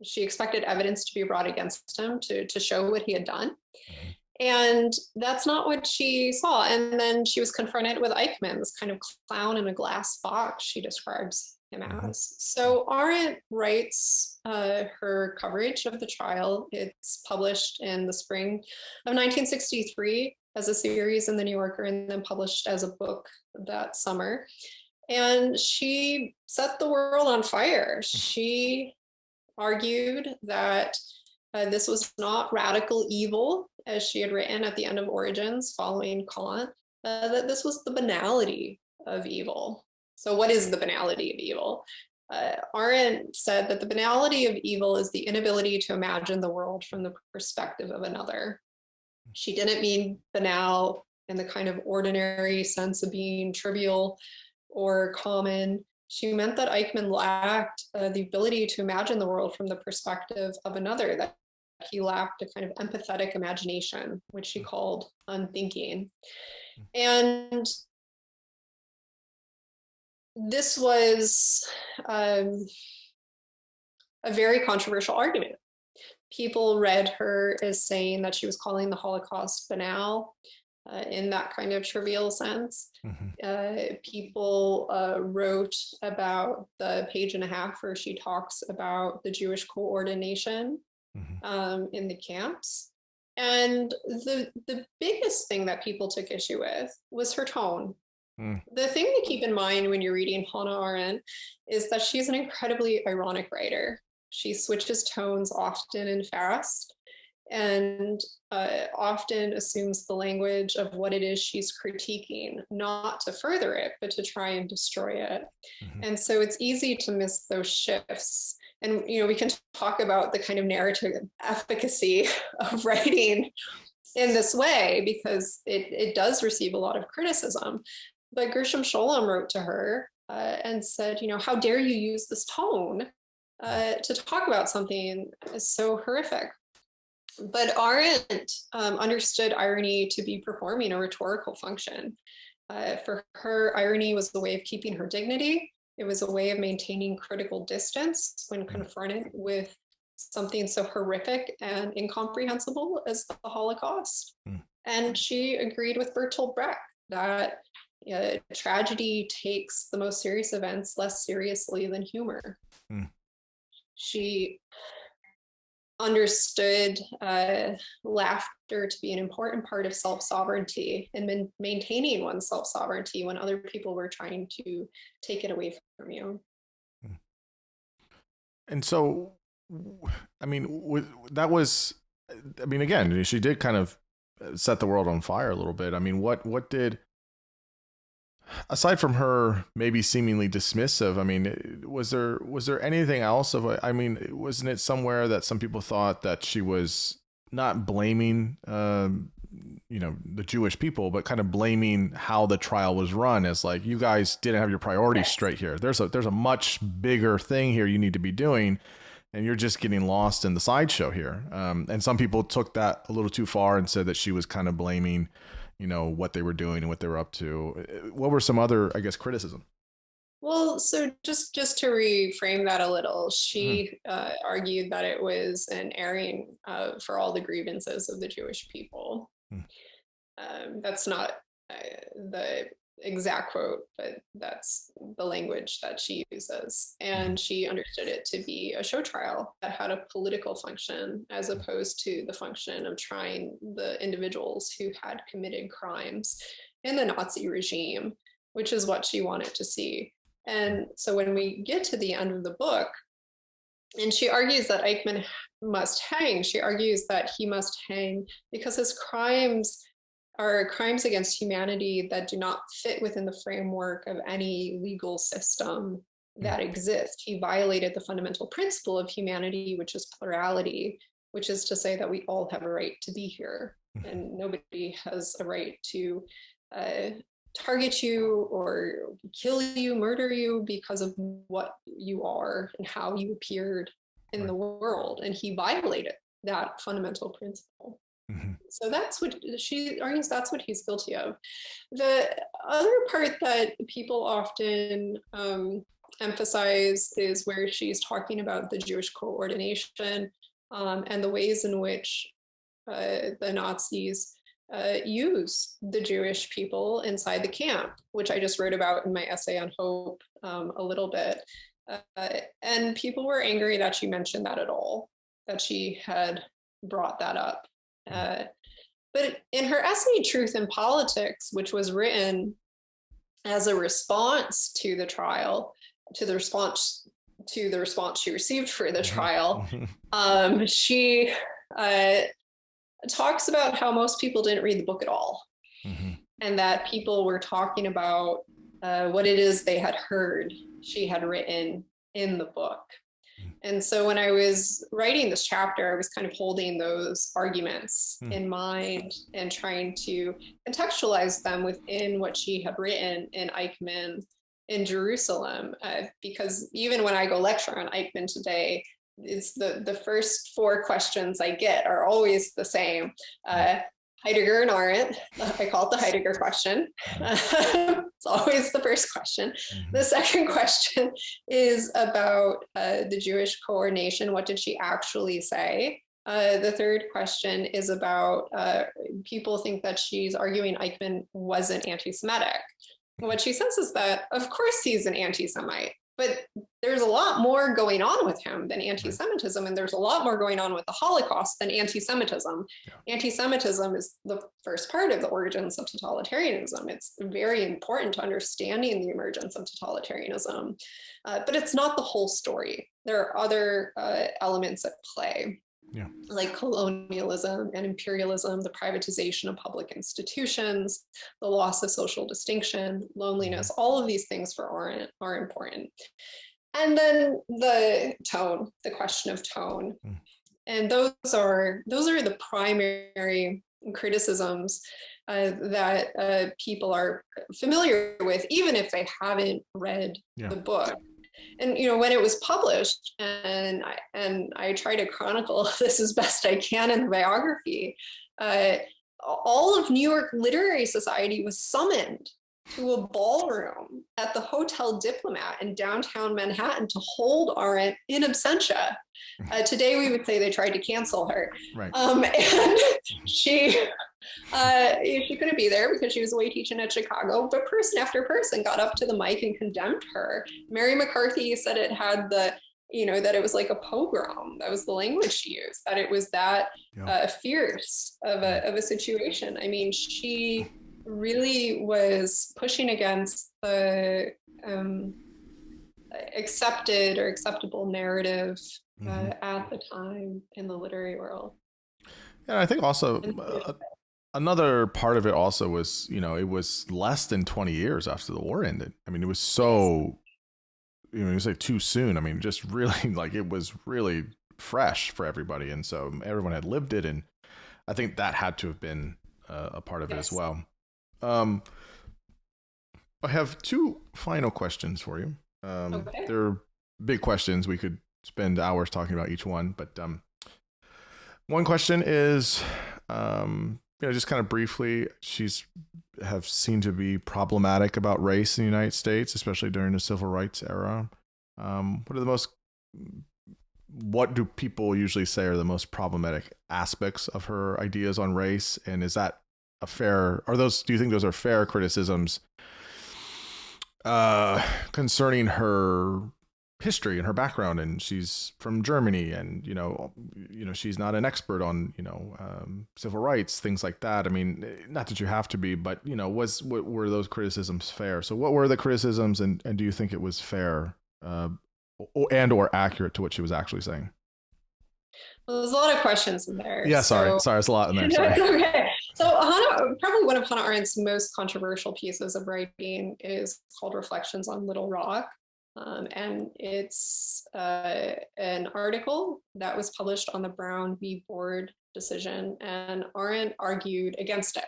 she expected evidence to be brought against him to show what he had done. Mm-hmm. And that's not what she saw. And then she was confronted with Eichmann, this kind of clown in a glass box, she describes him as. So Arendt writes her coverage of the trial. It's published in the spring of 1963 as a series in the New Yorker and then published as a book that summer. And she set the world on fire. She argued that this was not radical evil, as she had written at the end of Origins following Kant, that this was the banality of evil. So what is the banality of evil? Arendt said that the banality of evil is the inability to imagine the world from the perspective of another. She didn't mean banal in the kind of ordinary sense of being trivial or common. She meant that Eichmann lacked the ability to imagine the world from the perspective of another, that he lacked a kind of empathetic imagination, which she called unthinking. And this was a very controversial argument. People read her as saying that she was calling the Holocaust banal in that kind of trivial sense. Mm-hmm. People wrote about the page and a half where she talks about the Jewish coordination in the camps. And the biggest thing that people took issue with was her tone. The thing to keep in mind when you're reading Hannah Arendt is that she's an incredibly ironic writer. She switches tones often and fast, and often assumes the language of what it is she's critiquing, not to further it, but to try and destroy it. Mm-hmm. And so it's easy to miss those shifts. And, we can talk about the kind of narrative efficacy of writing in this way, because it does receive a lot of criticism. But Gershom Scholem wrote to her and said, how dare you use this tone to talk about something so horrific? But Arendt understood irony to be performing a rhetorical function. For her, irony was the way of keeping her dignity. It was a way of maintaining critical distance when confronted with something so horrific and incomprehensible as the Holocaust. And she agreed with Bertolt Brecht that tragedy takes the most serious events less seriously than humor. She understood laughter to be an important part of self-sovereignty and maintaining one's self-sovereignty when other people were trying to take it away from you. And so, that was, again, she did kind of set the world on fire a little bit. What did Aside from her maybe seemingly dismissive, I mean, was there anything else of I mean, wasn't it somewhere that some people thought that she was not blaming, the Jewish people, but kind of blaming how the trial was run as like, you guys didn't have your priorities straight here. There's a much bigger thing here you need to be doing, and you're just getting lost in the sideshow here. And some people took that a little too far and said that she was kind of blaming, what they were doing and what they were up to. What were some other, I guess, criticism? Well, so just to reframe that a little, Mm-hmm. she argued that it was an airing for all the grievances of the Jewish people. That's not the exact quote, but that's the language that she uses. Mm-hmm. And she understood it to be a show trial that had a political function as opposed to the function of trying the individuals who had committed crimes in the Nazi regime, which is what she wanted to see. And so when we get to the end of the book, and she argues that Eichmann must hang, she argues that he must hang because his crimes are crimes against humanity that do not fit within the framework of any legal system that exists. He violated the fundamental principle of humanity, which is plurality, which is to say that we all have a right to be here, and nobody has a right to target you or kill you, murder you because of what you are and how you appeared in the world. And he violated that fundamental principle. Mm-hmm. So that's what she argues, that's what he's guilty of. The other part that people often emphasize is where she's talking about the Jewish coordination and the ways in which the Nazis use the Jewish people inside the camp, which I just wrote about in my essay on hope a little bit. And people were angry that she mentioned that at all, that she had brought that up. But in her essay, Truth in Politics, which was written as a response to the trial, to the response she received for the trial, she talks about how most people didn't read the book at all, and that people were talking about what it is they had heard she had written in the book. And so when I was writing this chapter, I was kind of holding those arguments in mind and trying to contextualize them within what she had written in Eichmann in Jerusalem. Because even when I go lecture on Eichmann today, it's the first four questions I get are always the same. Heidegger and Arendt, I call it the Heidegger question. It's always the first question. The second question is about the Jewish coordination. What did she actually say? The third question is about people think that she's arguing Eichmann wasn't anti-Semitic. What she says is that, of course, he's an anti-Semite, but there's a lot more going on with him than anti-Semitism, and there's a lot more going on with the Holocaust than anti-Semitism. Yeah. Anti-Semitism is the first part of the origins of totalitarianism. It's very important to understanding the emergence of totalitarianism, but it's not the whole story. There are other elements at play. Yeah. Like colonialism and imperialism, the privatization of public institutions, the loss of social distinction, loneliness, all of these things for Arendt are important. And then the tone, the question of tone. And those are the primary criticisms that people are familiar with, even if they haven't read the book. And when it was published, and I try to chronicle this as best I can in the biography, all of New York Literary Society was summoned to a ballroom at the Hotel Diplomat in downtown Manhattan to hold Arendt in absentia. Today we would say they tried to cancel her. Right. And she couldn't be there because she was away teaching at Chicago, but person after person got up to the mic and condemned her. Mary McCarthy said it had that it was like a pogrom. That was the language she used, that it was that fierce of a situation. I mean, she really was pushing against the accepted or acceptable narrative at the time in the literary world. And I think also another part of it also was, it was less than 20 years after the war ended. I mean, it was Yes. so, it was like too soon. I mean, just really like it was really fresh for everybody. And so everyone had lived it. And I think that had to have been a part of it as Yes. well. Um, I have two final questions for you. Okay. They're big questions. We could spend hours talking about each one, but one question is, just kind of briefly, she's have seemed to be problematic about race in the United States, especially during the civil rights era. What are the most what do people usually say are the most problematic aspects of her ideas on race? And is that a fair, are those, do you think those are fair criticisms concerning her history and her background? And she's from Germany, and she's not an expert on civil rights, things like that. I mean, not that you have to be, but what were those criticisms fair? So what were the criticisms, and do you think it was fair and or accurate to what she was actually saying? Well, there's a lot of questions in there. Yeah, sorry, So there's a lot in there. Sorry. it's okay. So Hannah, probably one of Hannah Arendt's most controversial pieces of writing is called Reflections on Little Rock. And it's an article that was published on the Brown v. Board decision, and Arendt argued against it.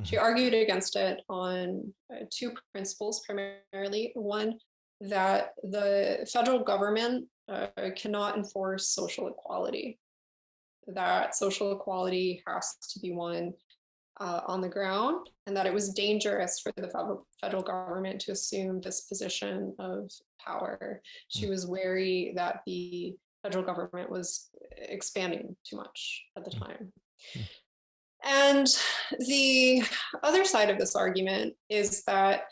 She Mm-hmm. argued against it on two principles primarily. One, that the federal government cannot enforce social equality, that social equality has to be won on the ground, and that it was dangerous for the federal government to assume this position of power. She was wary that the federal government was expanding too much at the time. And the other side of this argument is that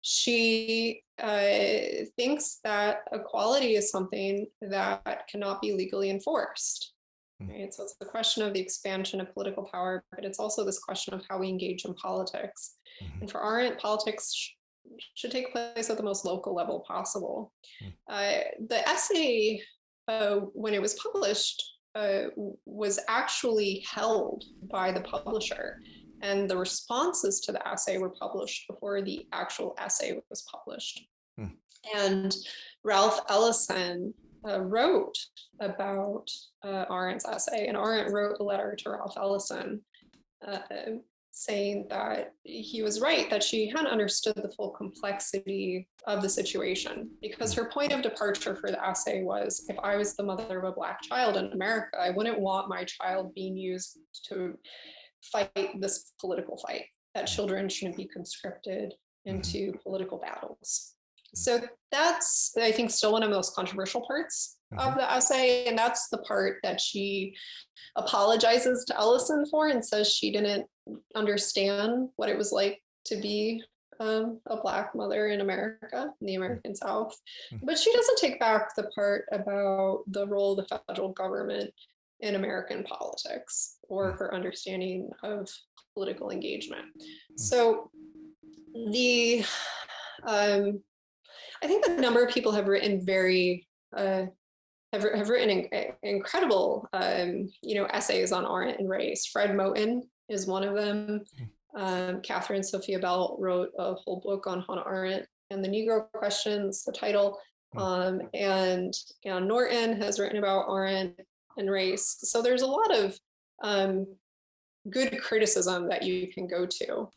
she thinks that equality is something that cannot be legally enforced. Right? So it's the question of the expansion of political power, but it's also this question of how we engage in politics. Mm-hmm. And for Arendt, politics should take place at the most local level possible. The essay, when it was published, was actually held by the publisher, and the responses to the essay were published before the actual essay was published. Mm. And Ralph Ellison wrote about Arendt's essay, and Arendt wrote a letter to Ralph Ellison saying that he was right, that she hadn't understood the full complexity of the situation, because her point of departure for the essay was, if I was the mother of a Black child in America, I wouldn't want my child being used to fight this political fight, that children shouldn't be conscripted into political battles. So that's, I think, still one of the most controversial parts of the essay. And that's the part that she apologizes to Ellison for and says she didn't understand what it was like to be a Black mother in America, in the American South. But she doesn't take back the part about the role of the federal government in American politics or her understanding of political engagement. So the I think a number of people have written very have written incredible essays on Arendt and race. Fred Moten is one of them. Catherine Sophia Bell wrote a whole book on Hannah Arendt and the Negro Questions, the title. And Norton has written about Arendt and race. So there's a lot of good criticism that you can go to.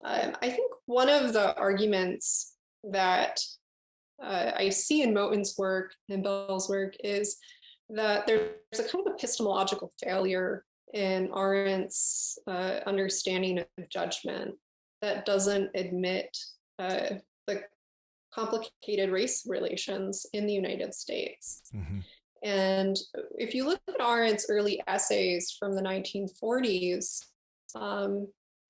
I think one of the arguments that I see in Moten's work and Bell's work is that there's a kind of epistemological failure in Arendt's understanding of judgment that doesn't admit the complicated race relations in the United States. And if you look at Arendt's early essays from the 1940s,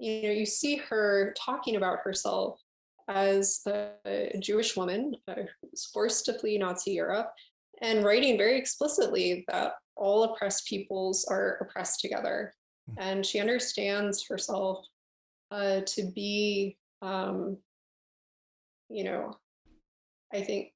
you see her talking about herself as a Jewish woman who was forced to flee Nazi Europe, and writing very explicitly that all oppressed peoples are oppressed together. And she understands herself to be, I think,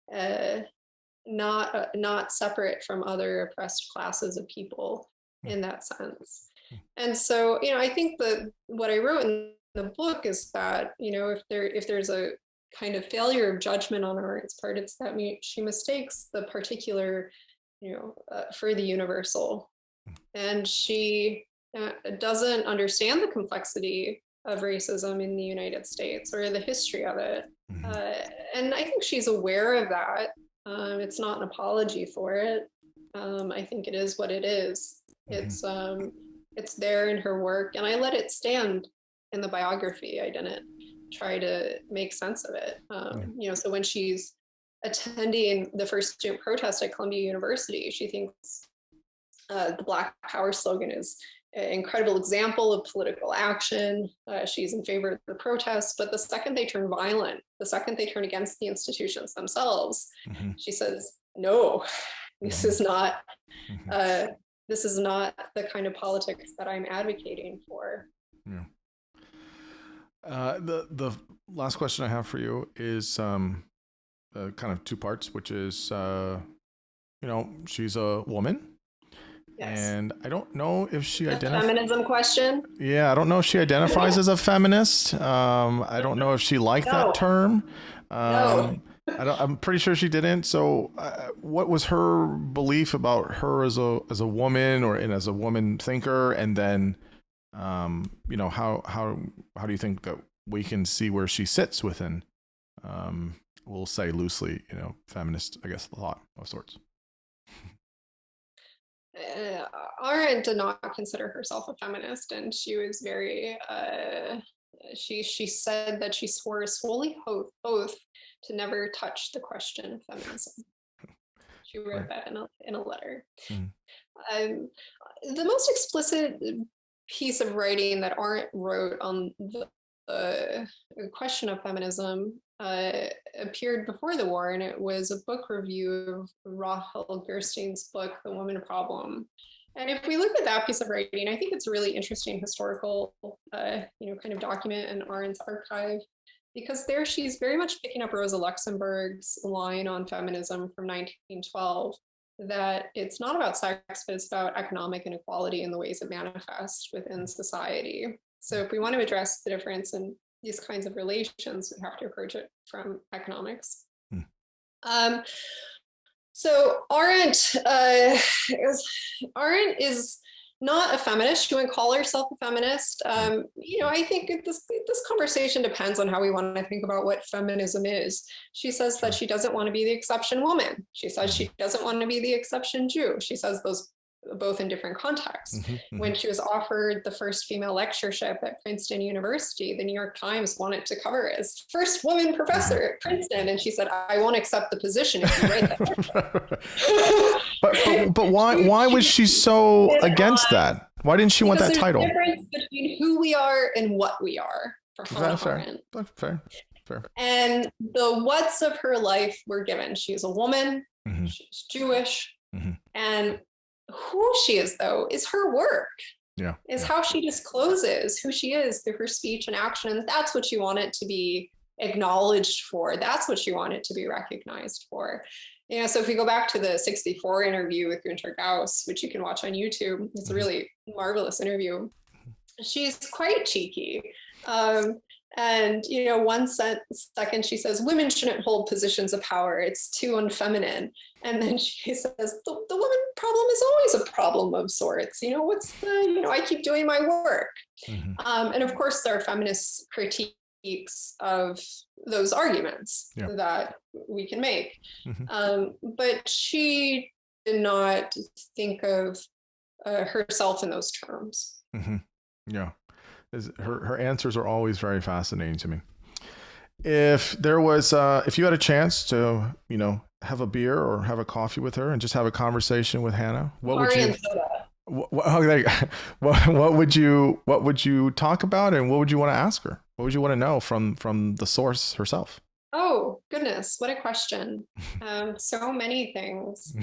not separate from other oppressed classes of people in that sense. And so, I think that what I wrote in the book is that, if there's a kind of failure of judgment on Arendt's part, it's that she mistakes the particular, for the universal. And she doesn't understand the complexity of racism in the United States or the history of it. And I think she's aware of that. It's not an apology for it. I think it is what it is. It's there in her work, and I let it stand in the biography. I didn't try to make sense of it. So when she's attending the first student protest at Columbia University, she thinks the Black Power slogan is an incredible example of political action. She's in favor of the protests, but the second they turn violent, the second they turn against the institutions themselves, she says, no, this is not the kind of politics that I'm advocating for. Yeah. The last question I have for you is kind of two parts, which is, she's a woman. Yes. And I don't know if she identifies. Feminism question. Yeah, I don't know if she identifies as a feminist. I don't know if she liked that term. No. I'm pretty sure she didn't. So, what was her belief about her as a woman and as a woman thinker? And then, how do you think that we can see where she sits within, we'll say loosely, feminist, I guess, thought of sorts? Arendt did not consider herself a feminist, and she was very. She said that she swore a holy oath to never touch the question of feminism. She wrote that in a letter. The most explicit piece of writing that Arendt wrote on the question of feminism appeared before the war, and it was a book review of Rahel Gerstein's book, The Woman Problem. And if we look at that piece of writing, I think it's a really interesting historical, kind of document in Arendt's archive, because there she's very much picking up Rosa Luxemburg's line on feminism from 1912, that it's not about sex, but it's about economic inequality and the ways it manifests within society. So if we want to address the difference in these kinds of relations, we have to approach it from economics. So Arendt is not a feminist. She wouldn't call herself a feminist. I think this conversation depends on how we want to think about what feminism is. She says that she doesn't want to be the exception woman. She says she doesn't want to be the exception Jew. She says those both in different contexts. When she was offered the first female lectureship at Princeton University, the New York Times wanted to cover it as first woman professor at Princeton, and she said, "I won't accept the position if you write that." but why was she so against that? Why didn't she want that title? There's a difference between who we are and what we are. For Hannah Arendt. Fair. And the what's of her life were given. She's a woman. She's Jewish, and who she is, though, is her work. Is how she discloses who she is through her speech and action. And that's what you want it to be acknowledged for. That's what you want it to be recognized for. So if we go back to the 1964 interview with Günter Gauss, which you can watch on YouTube, it's a really marvelous interview. She's quite cheeky. And, one second she says, women shouldn't hold positions of power. It's too unfeminine. And then she says, the woman problem is always a problem of sorts. I keep doing my work. And of course, there are feminist critiques of those arguments that we can make. But she did not think of herself in those terms. Yeah. Her answers are always very fascinating to me. If you had a chance to, have a beer or have a coffee with her and just have a conversation with Hannah, what would you talk about, and what would you want to ask her? What would you want to know from the source herself? Oh, goodness. What a question. So many things.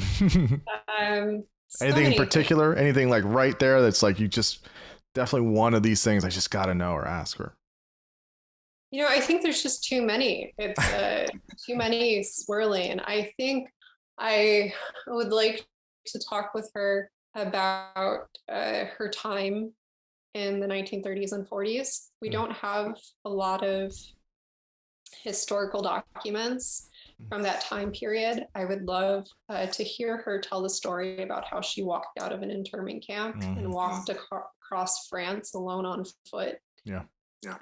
Anything in particular? Anything like right there that's like you just definitely one of these things I just got to know or ask her? I think there's just too many. It's too many swirling. I think I would like to talk with her about her time in the 1930s and 40s. We don't have a lot of historical documents from that time period. I would love to hear her tell the story about how she walked out of an internment camp and walked across France alone on foot. Yeah.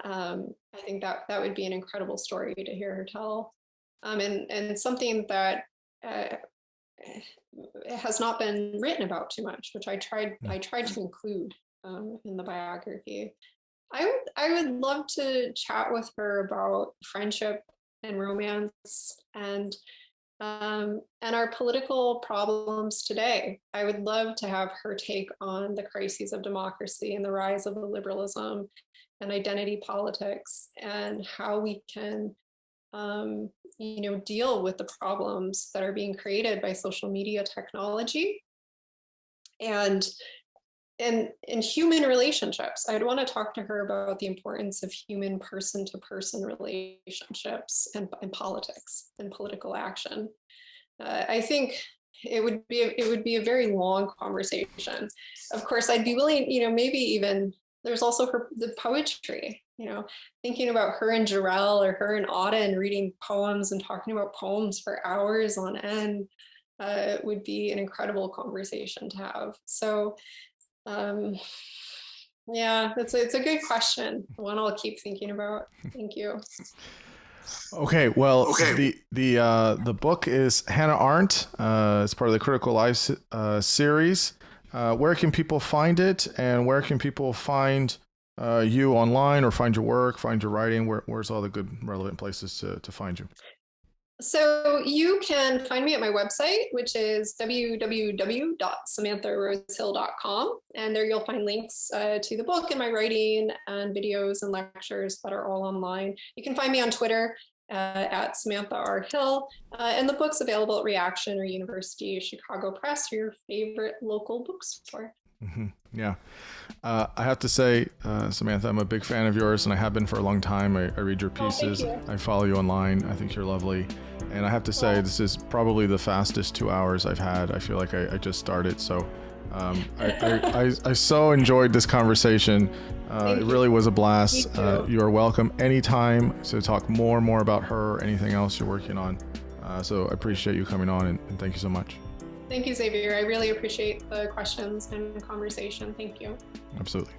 I think that would be an incredible story to hear her tell, and something that has not been written about too much, which I tried to include in the biography. I would love to chat with her about friendship and romance and our political problems today. I would love to have her take on the crises of democracy and the rise of liberalism and identity politics, and how we can deal with the problems that are being created by social media technology and in human relationships. I'd want to talk to her about the importance of human person-to-person relationships and politics and political action. I think it would be a very long conversation. Of course, I'd be willing, maybe even there's also the poetry, thinking about her and Jarrell or her and Auden reading poems and talking about poems for hours on end would be an incredible conversation to have. So yeah, it's a good question. One I'll keep thinking about. Thank you. Okay, well, the book is Hannah Arendt. It's part of the Critical Life series. Where can people find it, and where can people find you online, or find your work, find your writing? Where's all the good, relevant places to find you? So you can find me at my website, which is www.samantharosehill.com. And there you'll find links to the book and my writing and videos and lectures that are all online. You can find me on Twitter at Samantha R. Hill. And the book's available at Reaction or University of Chicago Press, or your favorite local bookstore. Mm-hmm. Yeah. I have to say, Samantha, I'm a big fan of yours, and I have been for a long time. I read your pieces. Oh, thank you. I follow you online. I think you're lovely. And I have to say, this is probably the fastest 2 hours I've had. I feel like I just started. So I so enjoyed this conversation. It really was a blast. You are welcome anytime to talk more about her or anything else you're working on. So I appreciate you coming on, and thank you so much. Thank you, Xavier. I really appreciate the questions and conversation. Thank you. Absolutely.